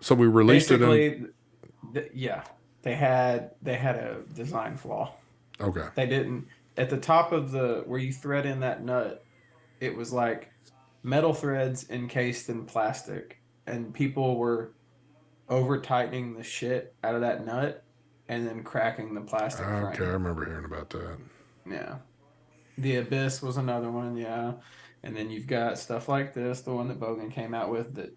so we released basically, yeah, they had a design flaw. Okay. They didn't at the top of the where you thread in that nut, it was like metal threads encased in plastic, and people were over tightening the shit out of that nut and then cracking the plastic Okay, frame. I remember hearing about that. Yeah. The Abyss was another one, yeah. And then you've got stuff like this, the one that Bogan came out with that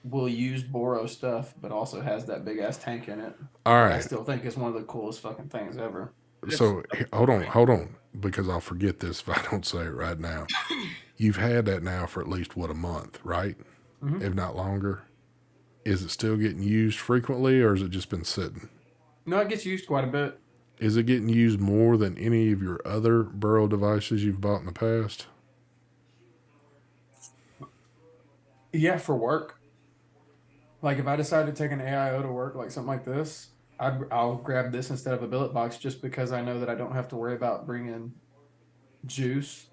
will use Boro stuff, but also has that big ass tank in it. All I right. still think it's one of the coolest fucking things ever. So hold on, because I'll forget this if I don't say it right now. You've had that now for at least a month, right? Mhm. If not longer. Is it still getting used frequently, or has it just been sitting? No, it gets used quite a bit. Is it getting used more than any of your other Burrow devices you've bought in the past? Yeah, for work. Like if I decide to take an AIO to work, like something like this, I'll grab this instead of a billet box just because I know that I don't have to worry about bringing juice,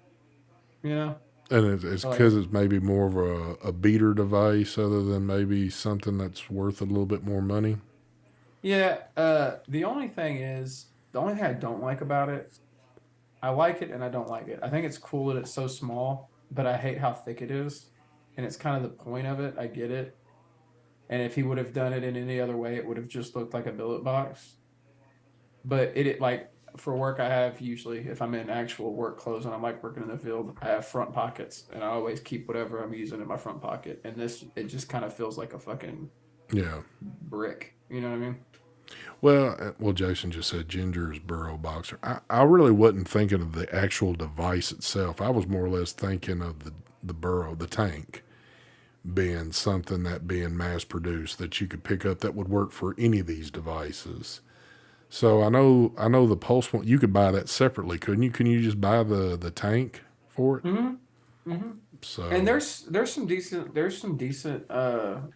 you know? And it's because it's maybe more of a beater device other than maybe something that's worth a little bit more money. Yeah, the only thing I don't like about it, I like it and I don't like it. I think it's cool that it's so small, but I hate how thick it is. And it's kind of the point of it. I get it. And if he would have done it in any other way, it would have just looked like a billet box. But it like for work, I have usually, if I'm in actual work clothes and I'm like working in the field, I have front pockets and I always keep whatever I'm using in my front pocket. And it just kind of feels like a fucking brick. You know what I mean? Well, Jason just said Ginger's Burrow Boxer. I really wasn't thinking of the actual device itself. I was more or less thinking of the Burrow, the tank, being something that being mass produced that you could pick up that would work for any of these devices. So I know the pulse one. You could buy that separately, couldn't you? Can you just buy the tank for it? Mm-hmm. Mm-hmm. So And there's some decent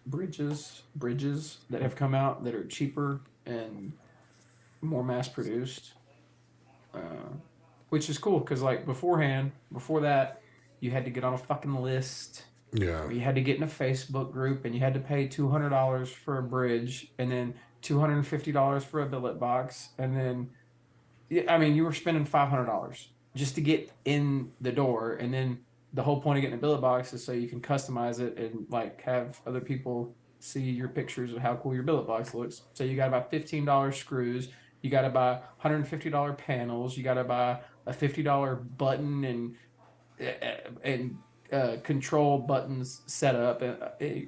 bridges that have come out that are cheaper and more mass produced, uh, which is cool because like before that, you had to get on a fucking list yeah, or you had to get in a Facebook group and you had to pay $200 for a bridge and then $250 for a billet box and then yeah, I mean, you were spending $500 just to get in the door, and then the whole point of getting a billet box is so you can customize it and like have other people see your pictures of how cool your billet box looks. So you got to buy $15 screws, you got to buy $150 panels, you got to buy a $50 button and control buttons set up,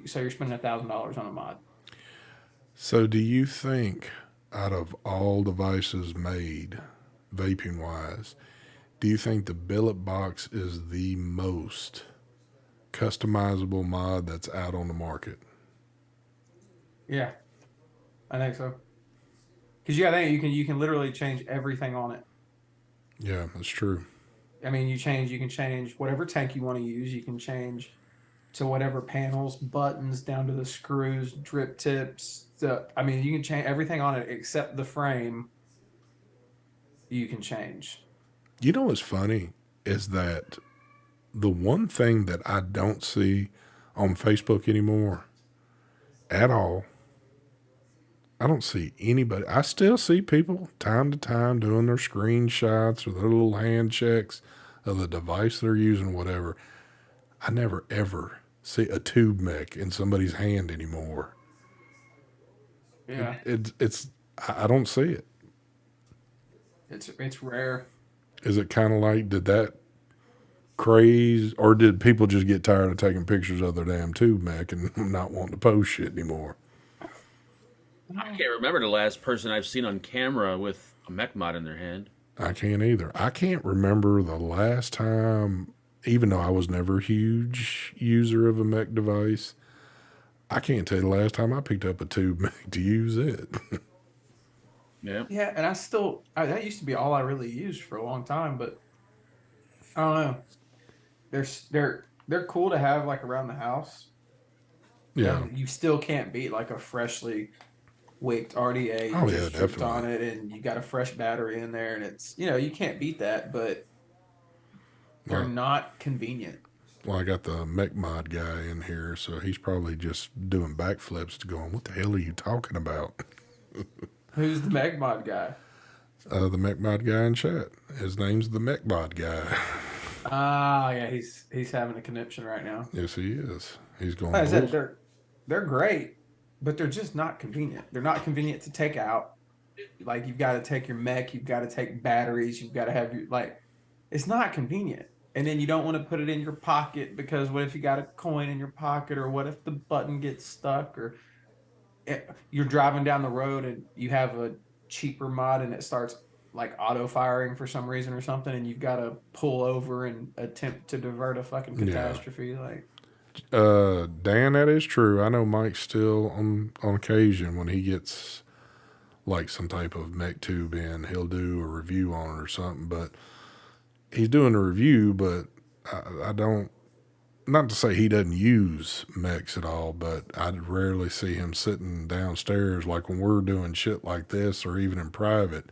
so you're spending $1,000 on a mod. So do you think out of all devices made, vaping wise, do you think the billet box is the most customizable mod that's out on the market? Yeah, I think so. Because you got to think you can literally change everything on it. Yeah, that's true. I mean, you can change whatever tank you want to use. You can change to whatever panels, buttons, down to the screws, drip tips. I mean, you can change everything on it except the frame. You can change. You know what's funny is that the one thing that I don't see on Facebook anymore at all, I don't see anybody. I still see people time to time doing their screenshots or their little hand checks of the device they're using, whatever. I never ever see a tube mech in somebody's hand anymore. Yeah, It's I don't see it. it's rare. Is it kind of like, did that craze, or did people just get tired of taking pictures of their damn tube mech and not wanting to post shit anymore? I can't remember the last person I've seen on camera with a mech mod in their hand. I can't either. I can't remember the last time, even though I was never a huge user of a mech device, I can't tell you the last time I picked up a tube mech to use it. Yeah. Yeah, and that used to be all I really used for a long time, but I don't know. They're cool to have like around the house. Yeah. You still can't beat like a freshly wicked RDA. You Oh, yeah, just stripped on definitely. it, and you got a fresh battery in there, and it's you can't beat that, but they're Well, not convenient. well, I got the mech mod guy in here, so he's probably just doing backflips to going, what the hell are you talking about? Who's the Megmod guy? The mech mod guy in chat. His name's the mech mod guy. Ah, yeah, he's having a conniption right now. Yes, he is. He's going, Like I said, "Bull-" they're great, but they're just not convenient. They're not convenient to take out. Like you've got to take your mech, you've got to take batteries, you've got to have your like. It's not convenient. And then you don't want to put it in your pocket because what if you got a coin in your pocket, or what if the button gets stuck, or you're driving down the road and you have a cheaper mod and it starts like auto firing for some reason or something, and you've got to pull over and attempt to divert a fucking Yeah. catastrophe. Like, Dan, that is true. I know Mike's still on occasion when he gets like some type of mech tube in, he'll do a review on it or something. But he's doing a review, but I don't. Not to say he doesn't use mechs at all, but I rarely see him sitting downstairs like when we're doing shit like this, or even in private,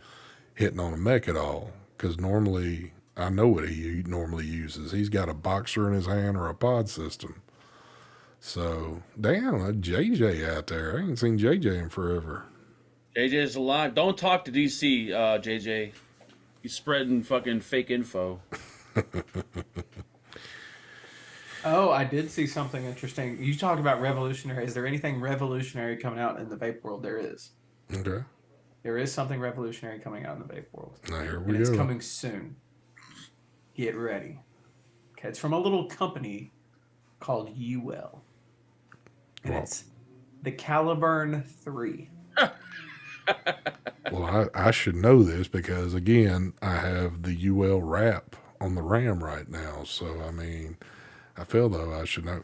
hitting on a mech at all. Because normally, I know what he normally uses. He's got a boxer in his hand or a pod system. So, damn, JJ out there. I ain't seen JJ in forever. JJ's alive. Don't talk to DC, JJ. He's spreading fucking fake info. oh, I did see something interesting. You talked about revolutionary. Is there anything revolutionary coming out in the vape world? There is. Okay. There is something revolutionary coming out in the vape world. Now, here And we it's go. coming soon. Get ready. Okay, it's from a little company called UL. And Wow. it's the Caliburn 3. Well, I should know this because, again, I have the UL wrap on the RAM right now. So, I mean, I feel though I should know.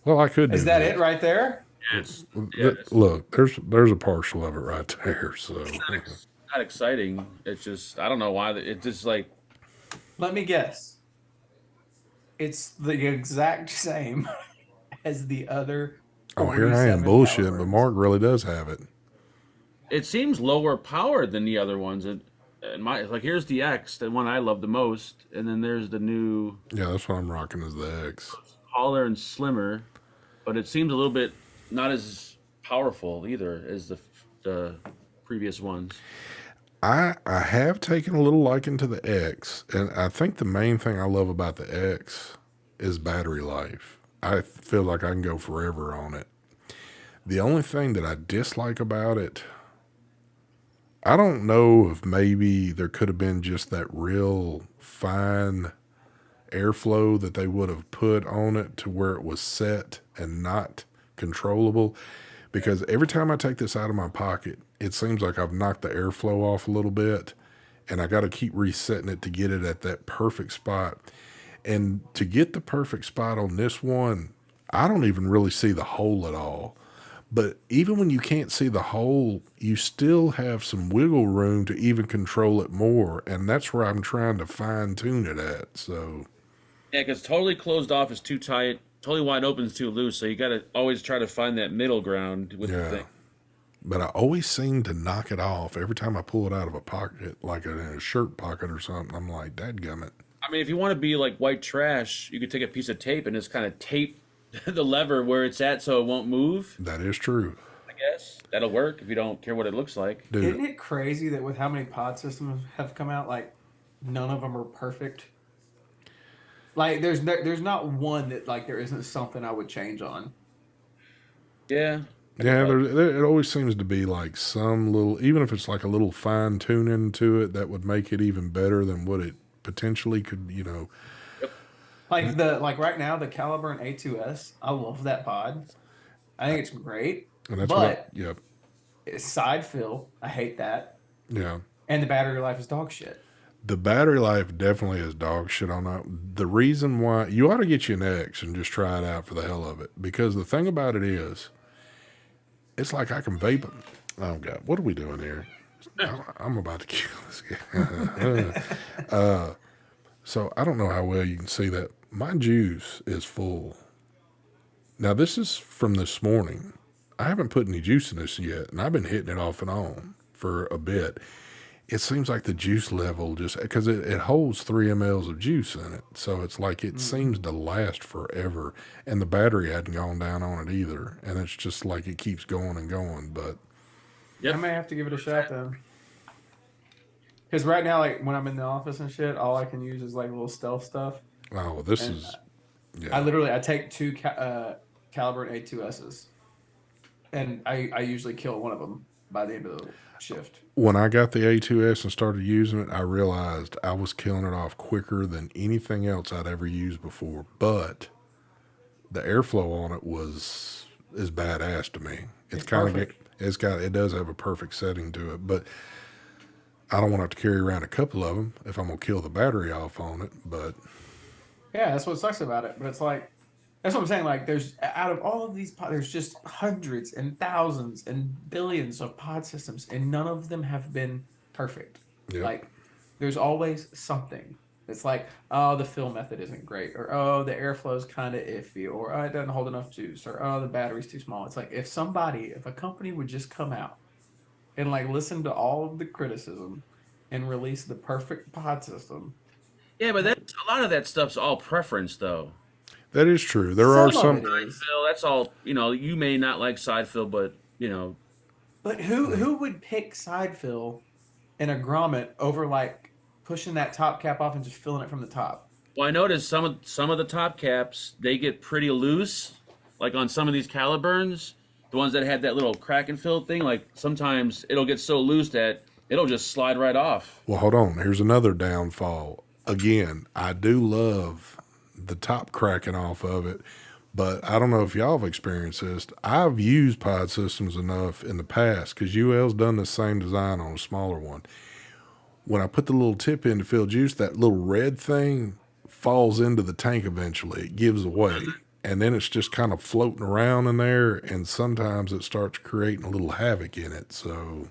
Well, I could do Is that it right there? Yes. Look, there's a partial of it right there. So, not exciting. It's just I don't know why. It's just like Let me guess. It's the exact same as the other Oh, here I am 47 bullshitting, but calibers. Mark really does have it. it seems lower powered than the other ones. And my like here's the X, the one I love the most, and then there's the new Yeah, that's what I'm rocking is the X. taller and slimmer, but it seems a little bit not as powerful either as the previous ones. I have taken a little liking to the X, and I think the main thing I love about the X is battery life. I feel like I can go forever on it. The only thing that I dislike about it, I don't know if maybe there could have been just that real fine airflow that they would have put on it to where it was set and not controllable. Because every time I take this out of my pocket, it seems like I've knocked the airflow off a little bit, and I got to keep resetting it to get it at that perfect spot. And to get the perfect spot on this one, I don't even really see the hole at all. But even when you can't see the hole, you still have some wiggle room to even control it more. And that's where I'm trying to fine tune it at. So, Yeah, because totally closed off is too tight, totally wide open is too loose. So you got to always try to find that middle ground with the yeah. thing. But I always seem to knock it off every time I pull it out of a pocket, like in a shirt pocket or something. I'm like, dadgummit. I mean, if you want to be like white trash, you could take a piece of tape and just kind of tape the lever where it's at so it won't move. That is true. I guess that'll work if you don't care what it looks like. Dude, Isn't it crazy that with how many pod systems have come out, like none of them are perfect? Like there's not one that like there isn't something I would change on. Yeah. yeah, it always seems to be like some little, even if it's like a little fine tuning to it that would make it even better than what it potentially could. Like right now the Caliburn A2S, I love that pod. I think it's great. And that's But yep. it's side fill. I hate that. Yeah. And the battery life is dog shit. The battery life definitely is dog shit on that. The reason why you ought to get you an X and just try it out for the hell of it. Because the thing about it is, it's like I can vape them. Oh, God. What are we doing here? I'm about to kill this guy. So I don't know how well you can see that. My juice is full. Now, this is from this morning. I haven't put any juice in this yet, and I've been hitting it off and on for a bit. It seems like the juice level just because it holds 3 mLs of juice in it. So it's like it seems to last forever. And the battery hadn't gone down on it either. And it's just like it keeps going and going. But I may have to give it a shot then. Because right now, like when I'm in the office and shit, all I can use is like little stealth stuff. oh, this And is I take two Caliburn A2Ss, and I usually kill one of them by the end of the shift. when I got the A2S and started using it, I realized I was killing it off quicker than anything else I'd ever used before. But the airflow on it is badass to me. It's kind of it does have a perfect setting to it, but I don't want to have to carry around a couple of them if I'm gonna kill the battery off on it. But Yeah, that's what sucks about it. But it's like, that's what I'm saying. Like, there's out of all of these there's just hundreds and thousands and billions of pod systems, and none of them have been perfect. Yep. Like, there's always something. It's like, oh, the fill method isn't great, or oh, the airflow is kind of iffy, or oh, it doesn't hold enough juice, or oh, the battery's too small. It's like if a company would just come out and like listen to all of the criticism and release the perfect pod system. Yeah, but that's a lot of that stuff's all preference, though. that is true. There are Some some. of it is. Phil, that's all. You may not like side fill, but But who would pick side fill in a grommet over like pushing that top cap off and just filling it from the top? Well, I noticed some of the top caps they get pretty loose, like on some of these Caliburns, the ones that have that little crack and fill thing. Like sometimes it'll get so loose that it'll just slide right off. Well, hold on. Here's another downfall. Again, I do love the top cracking off of it, but I don't know if y'all have experienced this. I've used pod systems enough in the past because UL's done the same design on a smaller one. When I put the little tip in to fill juice, that little red thing falls into the tank eventually. It gives away. And then it's just kind of floating around in there, and sometimes it starts creating a little havoc in it. So,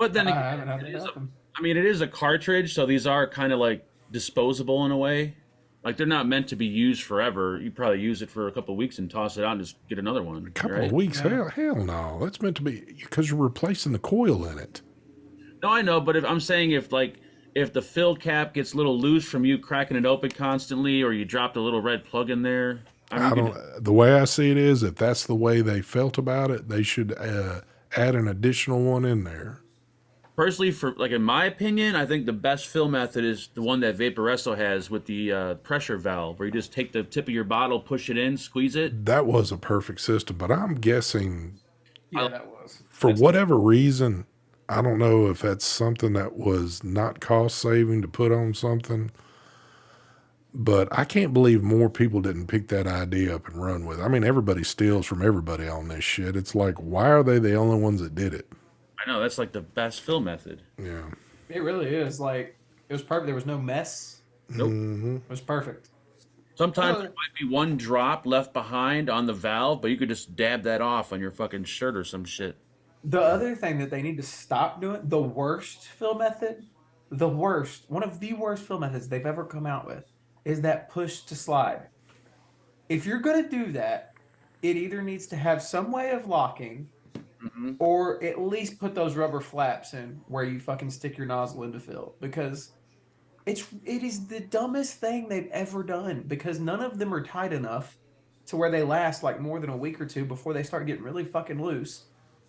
But then I again, haven't had it that is happen. it is a cartridge, so these are kind of like disposable in a way. Like they're not meant to be used forever. You probably use it for a couple of weeks and toss it out and just get another one. A couple Right? of weeks, Yeah. hell no. That's meant to be because you're replacing the coil in it. No, I know, but if I'm saying if the fill cap gets a little loose from you cracking it open constantly, or you dropped a little red plug in there, I mean, I you don't. could, The way I see it is, if that's the way they felt about it, they should add an additional one in there. personally, for like in my opinion, I think the best fill method is the one that Vaporesso has with the pressure valve, where you just take the tip of your bottle, push it in, squeeze it. That was a perfect system, but I'm guessing Yeah, that was. for That's- whatever reason, I don't know if that's something that was not cost saving to put on something. But I can't believe more people didn't pick that idea up and run with it. I mean, everybody steals from everybody on this shit. It's like, why are they the only ones that did it? I know that's like the best fill method. Yeah. It really is. Like, it was perfect. There was no mess. Nope. It was perfect. Sometimes Oh. there might be one drop left behind on the valve, but you could just dab that off on your fucking shirt or some shit. The other thing that they need to stop doing, the worst fill method, one of the worst fill methods they've ever come out with, is that push to slide. If you're going to do that, it either needs to have some way of locking, or at least put those rubber flaps in where you fucking stick your nozzle into fill, because it is the dumbest thing they've ever done, because none of them are tight enough to where they last like more than a week or two before they start getting really fucking loose.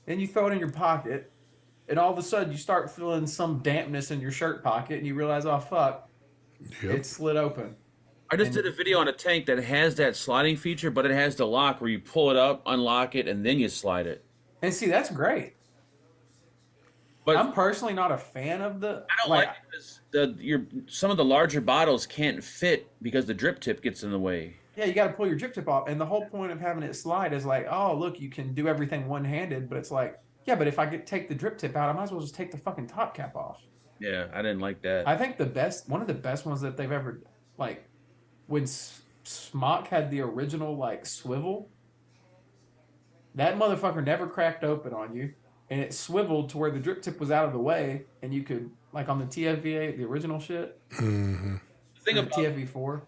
Then you throw it in your pocket, and all of a sudden you start feeling some dampness in your shirt pocket, and you realize, oh fuck, Yep. it's slid open. I just did a video on a tank that has that sliding feature, but it has the lock where you pull it up, unlock it, and then you slide it. And see, that's great. But I'm personally not a fan of the. I don't like it because some of the larger bottles can't fit because the drip tip gets in the way. Yeah, you got to pull your drip tip off, and the whole point of having it slide is like, oh look, you can do everything one handed, but it's like, yeah, but if I take the drip tip out, I might as well just take the fucking top cap off. Yeah, I didn't like that. I think one of the best ones that they've ever, like, when Smock had the original like swivel, that motherfucker never cracked open on you, and it swiveled to where the drip tip was out of the way, and you could, like on the TFV8, the original shit, Mm-hmm. the TFV4.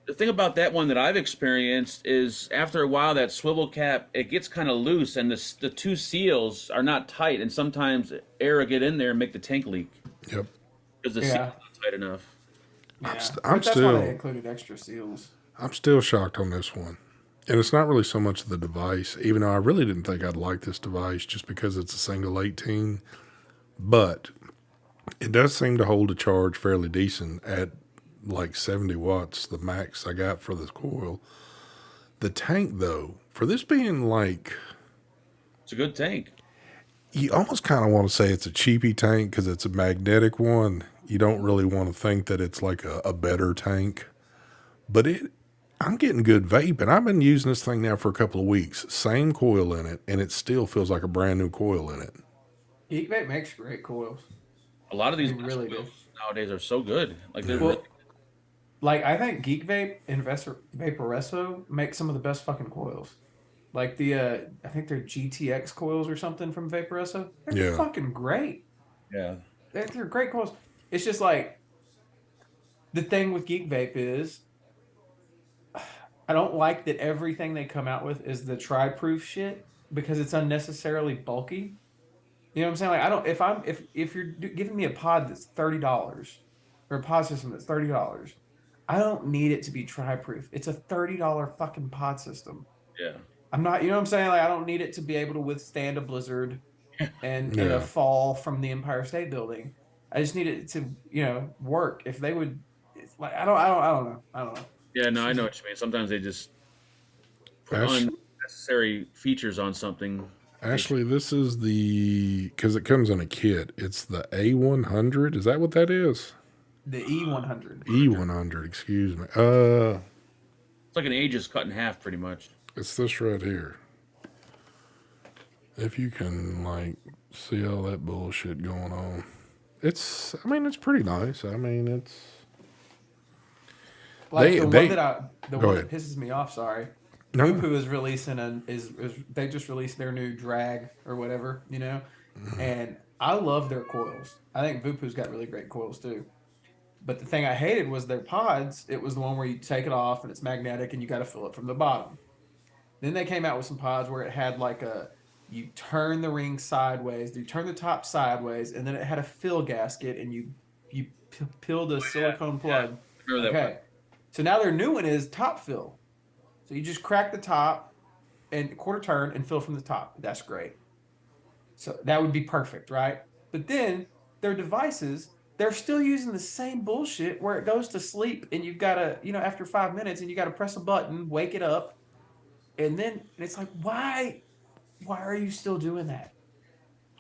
The thing about that one that I've experienced is after a while that swivel cap it gets kind of loose and the two seals are not tight, and sometimes air will get in there and make the tank leak Yep. because the Yeah. seal's not tight enough. Yeah, I'm but that's why still- they included extra seals. I'm still shocked on this one. And it's not really so much the device, even though I really didn't think I'd like this device just because it's a single 18. But it does seem to hold a charge fairly decent at like 70 watts, the max I got for this coil. The tank, though, for this being like, It's a good tank. you almost kind of want to say it's a cheapy tank because it's a magnetic one. You don't really want to think that it's like a better tank. But I'm getting good vape, and I've been using this thing now for a couple of weeks. Same coil in it, and it still feels like a brand new coil in it. Geekvape makes great coils. A lot of these They really do. coils nowadays are so good. Like they're Well, really, like, I think Geekvape and Vaporesso make some of the best fucking coils. Like I think they're GTX coils or something from Vaporesso. They're Yeah. fucking great. yeah. They're great coils. It's just like, the thing with Geekvape is, I don't like that everything they come out with is the tri-proof shit, because it's unnecessarily bulky. You know what I'm saying? Like, I don't, if you're giving me a pod that's $30, or a pod system that's $30, I don't need it to be tri-proof. It's a $30 fucking pod system. Yeah. I'm not, you know what I'm saying? Like, I don't need it to be able to withstand a blizzard and Yeah. a fall from the Empire State Building. I just need it to, work. If they would, it's like, I don't know. Yeah, no, I know what you mean. Sometimes they just put Ash- unnecessary features on something. Actually, this is because it comes in a kit. It's the A100. Is that what that is? The E100. E100, excuse me. It's like an Aegis cut in half, pretty much. It's this right here. If you can, like, see all that bullshit going on. It's pretty nice. I mean, it's... Like, They- the they- one that Go one ahead. that pisses me off, sorry. No. Who is releasing is they just released their new drag or whatever, and I love their coils. I think Vupu's got really great coils too. But the thing I hated was their pods. It was the one where you take it off and it's magnetic and you got to fill it from the bottom. Then they came out with some pods where it had like a you turn the ring sideways, you turn the top sideways, and then it had a fill gasket, and you peel the silicone plug. I remember that one. Okay, so now their new one is top fill. So you just crack the top and quarter turn and fill from the top. That's great. So that would be perfect, right? But then their devices, they're still using the same bullshit where it goes to sleep and you've got to, after 5 minutes and you got to press a button, wake it up. And then it's like, why are you still doing that?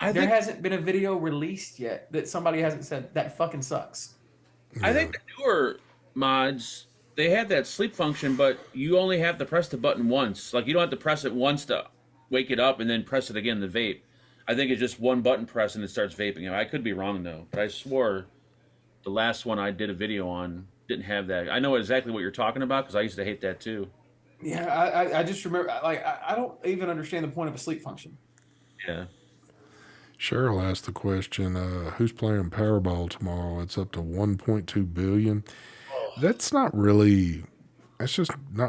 There hasn't been a video released yet that somebody hasn't said that fucking sucks. I think the newer mods, they had that sleep function, but you only have to press the button once. Like, you don't have to press it once to wake it up and then press it again to vape. I think it's just one button press and it starts vaping. I could be wrong, though, but I swore the last one I did a video on didn't have that. I know exactly what you're talking about because I used to hate that, too. Yeah, I just remember, like, I don't even understand the point of a sleep function. Yeah. Cheryl asked the question, who's playing Powerball tomorrow? It's up to 1.2 billion. That's just not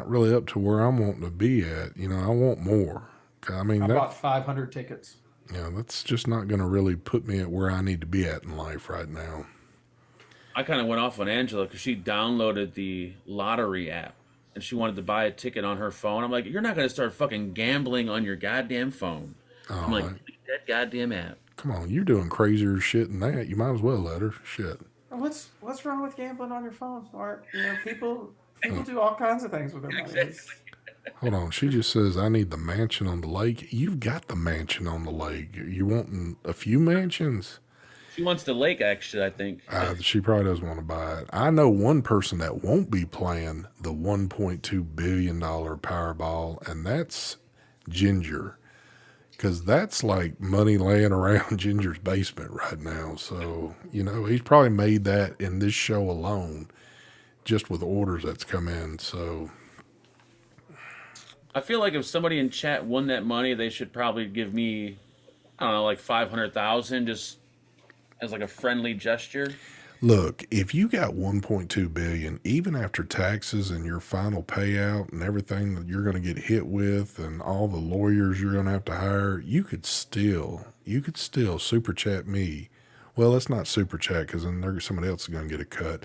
really up to where I'm wanting to be at. I want more. I mean, I bought 500 tickets. That's just not going to really put me at where I need to be at in life right now. I kind of went off on Angela because she downloaded the lottery app and she wanted to buy a ticket on her phone. I'm like, you're not going to start fucking gambling on your goddamn phone. I'm like, delete that goddamn app. Come on, you're doing crazier shit than that. You might as well let her. Shit. What's wrong with gambling on your phone, Mark? People do all kinds of things with their money. Exactly. Hold on. She just says, I need the mansion on the lake. You've got the mansion on the lake. You wanting a few mansions? She wants the lake, actually, I think. She probably doesn't want to buy it. I know one person that won't be playing the $1.2 billion Powerball, and that's Ginger. Because that's like money laying around Ginger's basement right now. So, he's probably made that in this show alone, just with orders that's come in. So I feel like if somebody in chat won that money, they should probably give me, I don't know, like 500,000 just as like a friendly gesture. look, if you got 1.2 billion, even after taxes and your final payout and everything that you're going to get hit with and all the lawyers you're going to have to hire, you could still super chat me. Well, let's not super chat because then somebody else is going to get a cut.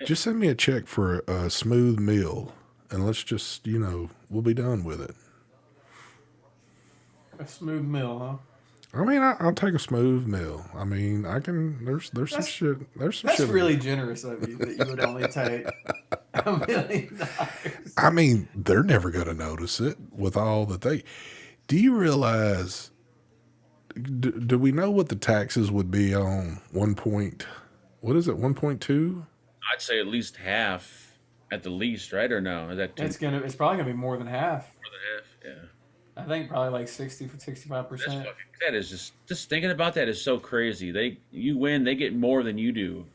Just send me a check for a smooth meal and let's just, we'll be done with it. A smooth meal, huh? I mean, I'll take a smooth meal. I mean, I can. There's some shit. There's some That's shit. really generous of you that you would only take $1 million. I mean, they're never going to notice it with all that they. Do you realize? Do we know what the taxes would be on 1.2? I'd say at least half, at the least, right? Or no? Is that too? It's probably gonna be more than half. More than half, yeah. I think probably like 65%. That is just thinking about that is so crazy. You win, they get more than you do.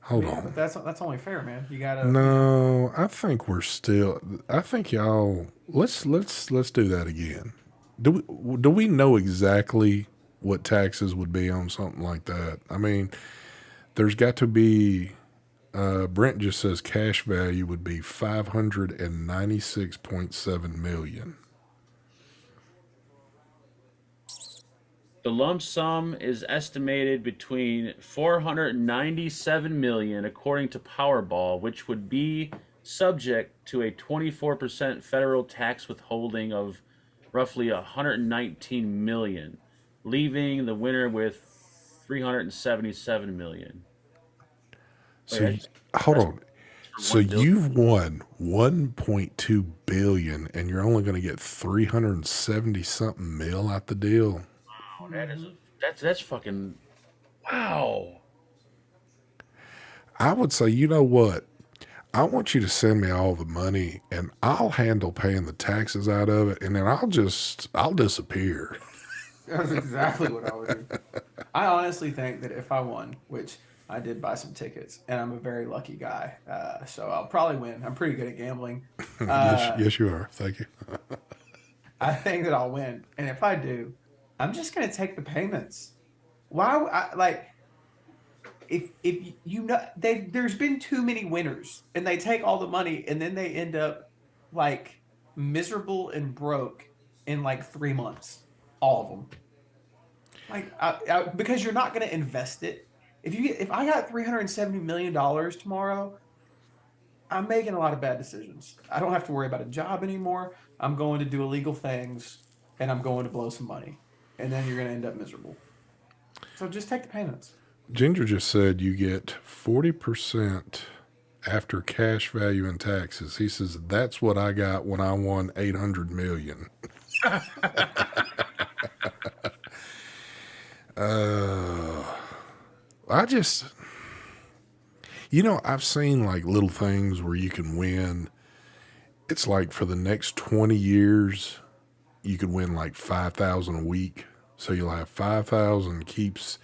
Hold on. But that's only fair, man. You gotta. No, I think we're still. I think y'all. Let's do that again. Do we know exactly what taxes would be on something like that? I mean, there's got to be. Brent just says cash value would be $596.7 million. The lump sum is estimated between 497 million, according to Powerball, which would be subject to a 24% federal tax withholding of roughly 119 million, leaving the winner with 377 million. So hold on. So you've won 1.2 billion, and you're only going to get 370 something mil out the deal. Wow, that's fucking wow. I would say, you know what? I want you to send me all the money, and I'll handle paying the taxes out of it, and then I'll disappear. That's exactly what I would do. I honestly think that if I won, which I did buy some tickets, and I'm a very lucky guy, so I'll probably win. I'm pretty good at gambling. Yes, you are. Thank you. I think that I'll win, and if I do, I'm just gonna take the payments. Why? Like, if you know, there's been too many winners, and they take all the money, and then they end up like miserable and broke in like 3 months, all of them. Like, because you're not gonna invest it. If I got $370 million tomorrow, I'm making a lot of bad decisions. I don't have to worry about a job anymore. I'm going to do illegal things, and I'm going to blow some money, and then you're gonna end up miserable. So just take the payments. Ginger just said you get 40% after cash value and taxes. He says that's what I got when I won 800 million. I just, I've seen like little things where you can win. It's like for the next 20 years, you could win like 5,000 a week. So you'll have 5,000 keeps.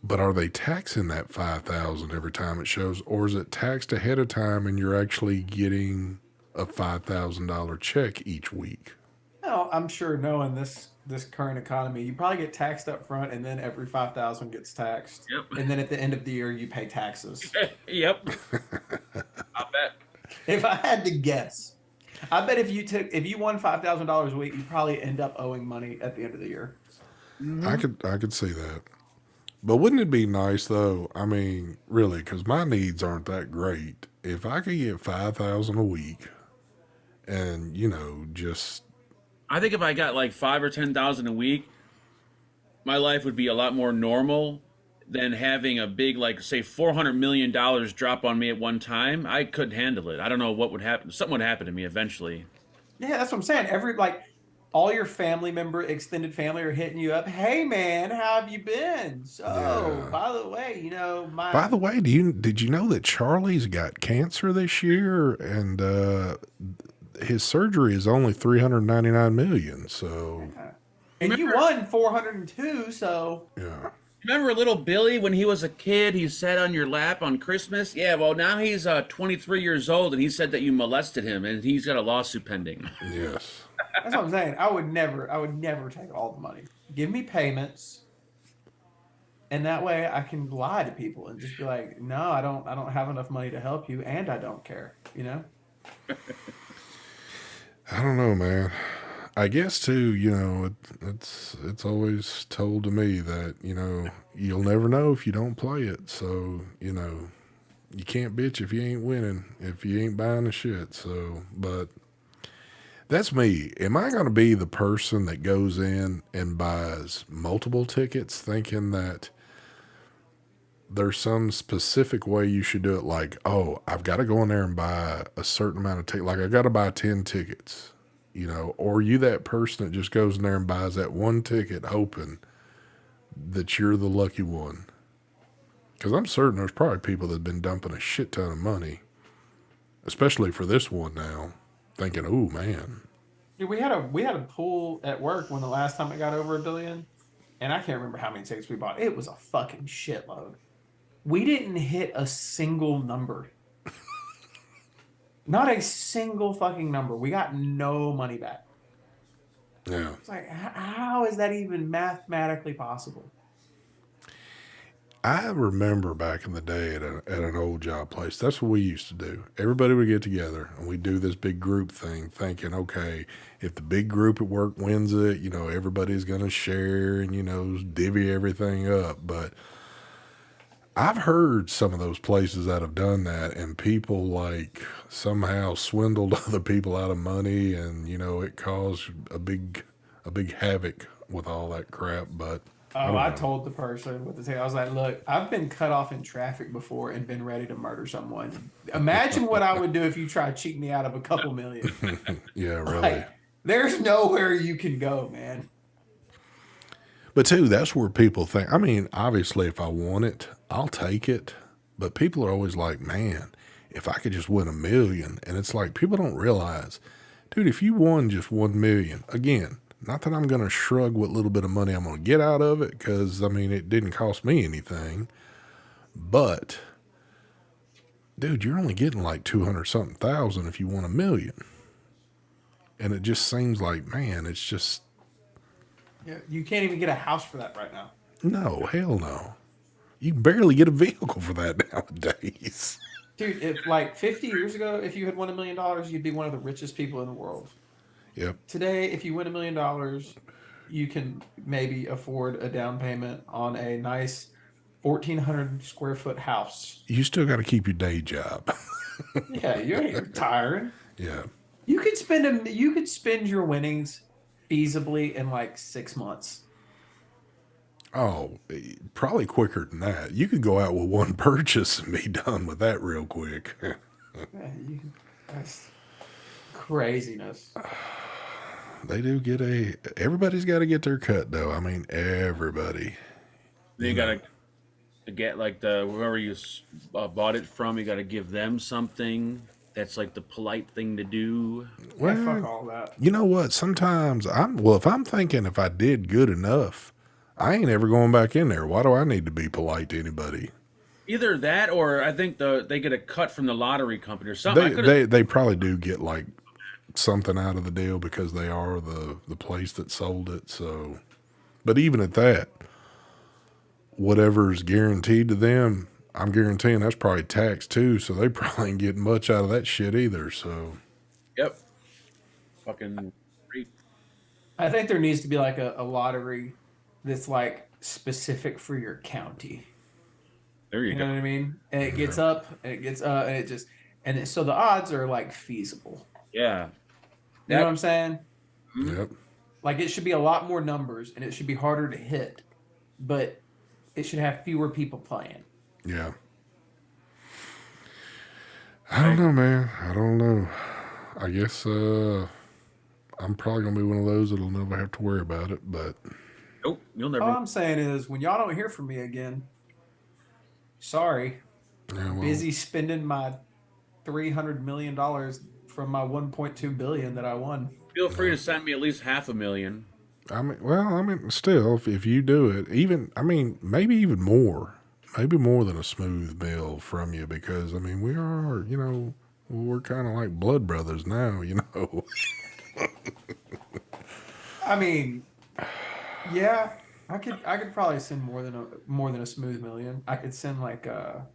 But are they taxing that 5,000 every time it shows, or is it taxed ahead of time and you're actually getting a $5,000 check each week? Well, I'm sure knowing this current economy, you probably get taxed up front, and then every 5,000 gets taxed. Yep. And then at the end of the year, you pay taxes. Yep. I bet. If I had to guess, I bet if you won $5,000 a week, you probably end up owing money at the end of the year. Mm-hmm. I could see that. But wouldn't it be nice though? I mean, really, because my needs aren't that great. If I could get 5,000 a week, and just I think if I got like 5 or 10,000 a week, my life would be a lot more normal than having a big, like, say, $400 million drop on me at one time. I couldn't handle it. I don't know what would happen. Something would happen to me eventually. Yeah, that's what I'm saying. All your extended family are hitting you up. Hey, man, how have you been? So, Yeah. by the way, By the way, did you know that Charlie's got cancer this year, and his surgery is only $399 million. So, and you won 402. So, yeah. Remember little Billy when he was a kid? He sat on your lap on Christmas. Yeah, well now he's 23 years old, and he said that you molested him, and he's got a lawsuit pending. Yes. That's what I'm saying. I would never take all the money. Give me payments, and that way I can lie to people and just be like, no, I don't have enough money to help you, and I don't care. I don't know, man. I guess too, it's always told to me that, you'll never know if you don't play it. So, you can't bitch if you ain't winning, if you ain't buying the shit. So, but that's me. Am I going to be the person that goes in and buys multiple tickets thinking that there's some specific way you should do it? Like, oh, I've got to go in there and buy a certain amount of tickets. Like, I got to buy 10 tickets. Or are you that person that just goes in there and buys that one ticket hoping that you're the lucky one? Because I'm certain there's probably people that have been dumping a shit ton of money, especially for this one now, thinking, oh, man. Dude, we had a pool at work when the last time it got over $1 billion, and I can't remember how many tickets we bought. It was a fucking shitload. We didn't hit a single number. Not a single fucking number. We got no money back. Yeah. It's like, how is that even mathematically possible? I remember back in the day at an old job place, that's what we used to do. Everybody would get together and we'd do this big group thing thinking, okay, if the big group at work wins it, everybody's going to share and, divvy everything up. But I've heard some of those places that have done that, and people like somehow swindled other people out of money, and it caused a big havoc with all that crap. But I told the person with the ticket, I was like, look, I've been cut off in traffic before and been ready to murder someone. Imagine what I would do if you tried cheating me out of a couple million. Yeah, really. Like, there's nowhere you can go, man. But too, that's where people think, I mean, obviously if I want it, I'll take it. But people are always like, man, if I could just win $1 million. And it's like, people don't realize, dude, if you won just 1 million, again, not that I'm going to shrug what little bit of money I'm going to get out of it, because, I mean, it didn't cost me anything. But, dude, you're only getting like 200-something thousand if you won $1 million. And it just seems like, man, it's just, Yeah, you can't even get a house for that right now. No, hell no. You can barely get a vehicle for that nowadays. Dude, if like 50 years ago, if you had won $1 million, you'd be one of the richest people in the world. Yep. Today, if you win $1 million, you can maybe afford a down payment on a nice 1,400 square foot house. You still got to keep your day job. Yeah, you ain't retiring. Yeah. You could spend your winnings feasibly in like 6 months. Oh, probably quicker than that. You could go out with one purchase and be done with that real quick. Yeah, that's craziness. They do get everybody's got to get their cut though. I mean, everybody. Then you gotta get like whoever you bought it from. You gotta give them something. That's like the polite thing to do. Well, Yeah, fuck all that. you know what? Sometimes if I'm thinking if I did good enough, I ain't ever going back in there. Why do I need to be polite to anybody? Either that, or I think they get a cut from the lottery company or something. They probably do get like something out of the deal because they are the place that sold it. So, but even at that, whatever's guaranteed to them, I'm guaranteeing that's probably taxed too. So they probably ain't getting much out of that shit either. So, Yep. Fucking. I think there needs to be like a lottery that's like specific for your county. There you You go. know what I mean? And it gets up and it gets and it just so the odds are like feasible. Yeah. You know what I'm saying? yep. Like it should be a lot more numbers and it should be harder to hit, but it should have fewer people playing. Yeah. I don't know, man. I don't know. I guess I'm probably gonna be one of those that'll never have to worry about it. But Nope. You'll never. All I'm saying is when y'all don't hear from me again, sorry. yeah, well, Busy spending my $300 million from my 1.2 billion that I won. Feel free to send me at least $500,000. I mean, still, if you do it, maybe even more, maybe more than a smooth bill from you, because I mean, we are, we're kind of like blood brothers now, I mean, yeah, I could probably send more than a smooth million. I could send like a,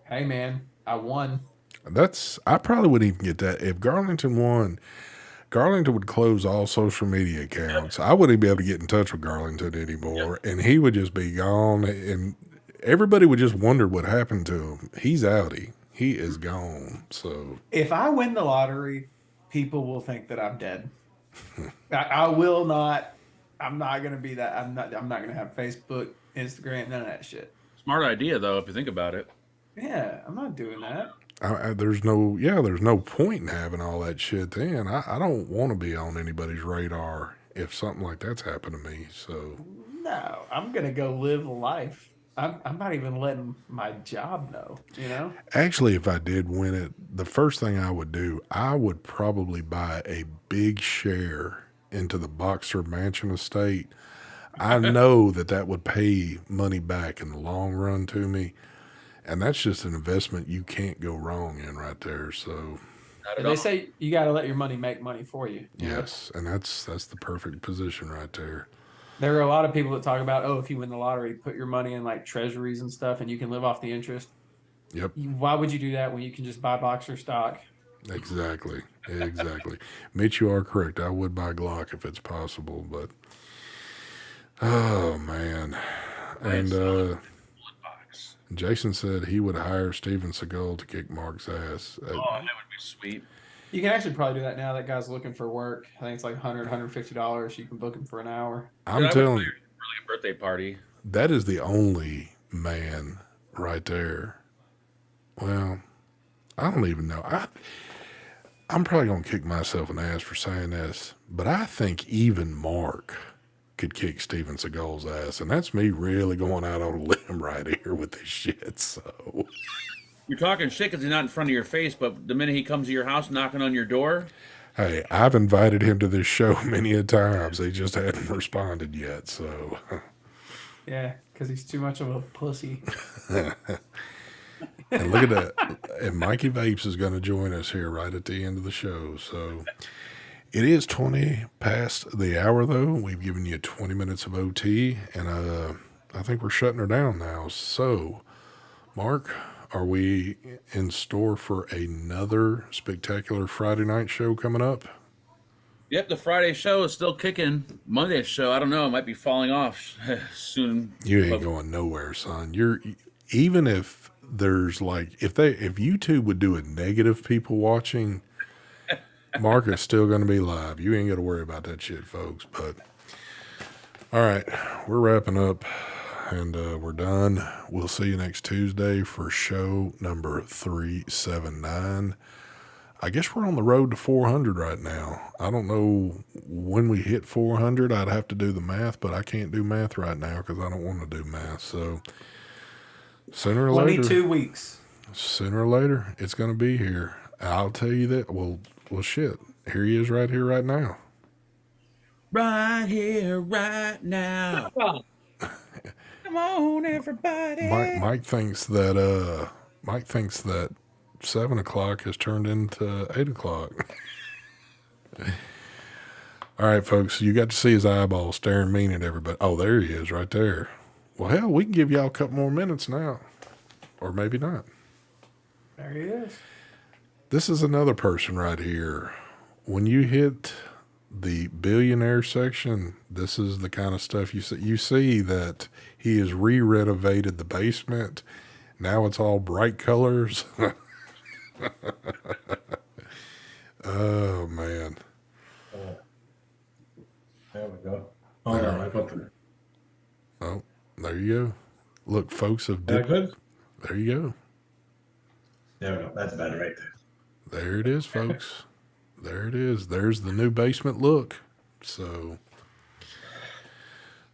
hey man, I won. I probably wouldn't even get that if Garlington won. Garlington would close all social media accounts. I wouldn't be able to get in touch with Garlington anymore, and he would just be gone, and everybody would just wonder what happened to him. He's outie. He is gone. So If I win the lottery, people will think that I'm dead. I will not. I'm not gonna be that. I'm not gonna have Facebook, Instagram, none of that shit. Smart idea, though, if you think about it. Yeah, I'm not doing that. there's no point in having all that shit. Then I don't want to be on anybody's radar if something like that's happened to me. So No, I'm gonna go live life. I'm not even letting my job know. actually, if I did win it, the first thing I would do, I would probably buy a big share into the Boxer Mansion estate. I know that would pay money back in the long run to me. And that's just an investment you can't go wrong in right there. So Not at They all. say you got to let your money make money for you. you know? yes, and that's the perfect position right there. There are a lot of people that talk about, if you win the lottery, put your money in like treasuries and stuff, and you can live off the interest. Yep, Why would you do that when you can just buy Boxer stock? exactly. Mitch, you are correct. I would buy Glock if it's possible, but oh man. And Box. Jason said he would hire Steven Seagal to kick Mark's ass. Oh, that would be sweet. You can actually probably do that now. That guy's looking for work. I think it's like $100, $150. You can book him for an hour. I'm Dude, I would telling play you, a really birthday party. that is the only man right there. Well, I don't even know. I'm probably going to kick myself in the ass for saying this, but I think even Mark could kick Steven Seagal's ass, and that's me really going out on a limb right here with this shit. So You're talking shit because he's not in front of your face, but the minute he comes to your house knocking on your door, hey, I've invited him to this show many a times. He just hadn't responded yet. So Yeah, because he's too much of a pussy. and look at that. And Mikey Vapes is going to join us here right at the end of the show. So It is 20 past the hour, though. We've given you 20 minutes of OT, and I think we're shutting her down now. So, Mark, are we in store for another spectacular Friday night show coming up? Yep, the Friday show is still kicking. Monday's show, I don't know, it might be falling off soon. You ain't going nowhere, son. Even if there's like if YouTube would do a negative people watching, Mark is still going to be live. You ain't got to worry about that shit, folks. But all right, we're wrapping up, and we're done. We'll see you next Tuesday for show number 379. I guess we're on the road to 400 right now. I don't know when we hit 400. I'd have to do the math, but I can't do math right now because I don't want to do math. So sooner or later, 22 weeks. Sooner or later, it's going to be here. I'll tell you that. Well, shit. Here he is right here, right now. Right here, right now. Come on, everybody. Mike thinks that 7 o'clock has turned into 8 o'clock. All right, folks, you got to see his eyeball staring mean at everybody. Oh, there he is right there. Well, hell, we can give y'all a couple more minutes now. Or maybe not. There he is. This is another person right here. When you hit the billionaire section, this is the kind of stuff you see. You see that he has re-renovated the basement. Now it's all bright colors. Oh, man. There we go. Oh, no, I got there. Oh, there you go. Look, folks have That good? There you go. There we go. That's better right there. There it is, folks. There it is. There's the new basement look. So,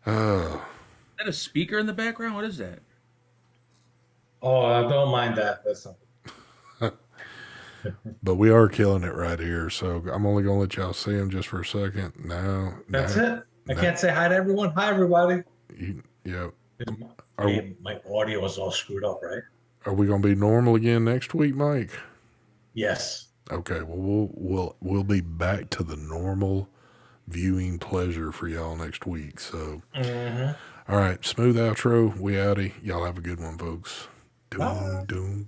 Is that a speaker in the background? What is that? Oh, I don't mind that. That's something. but we are killing it right here. So I'm only going to let y'all see him just for a second. That's it. I can't say hi to everyone. Hi, everybody. Yeah. My audio is all screwed up, right? Are we going to be normal again next week, Mike? Yes. Okay. Well, we'll be back to the normal viewing pleasure for y'all next week. So, All right. Smooth outro. We outie. Y'all have a good one, folks. Doom, doom.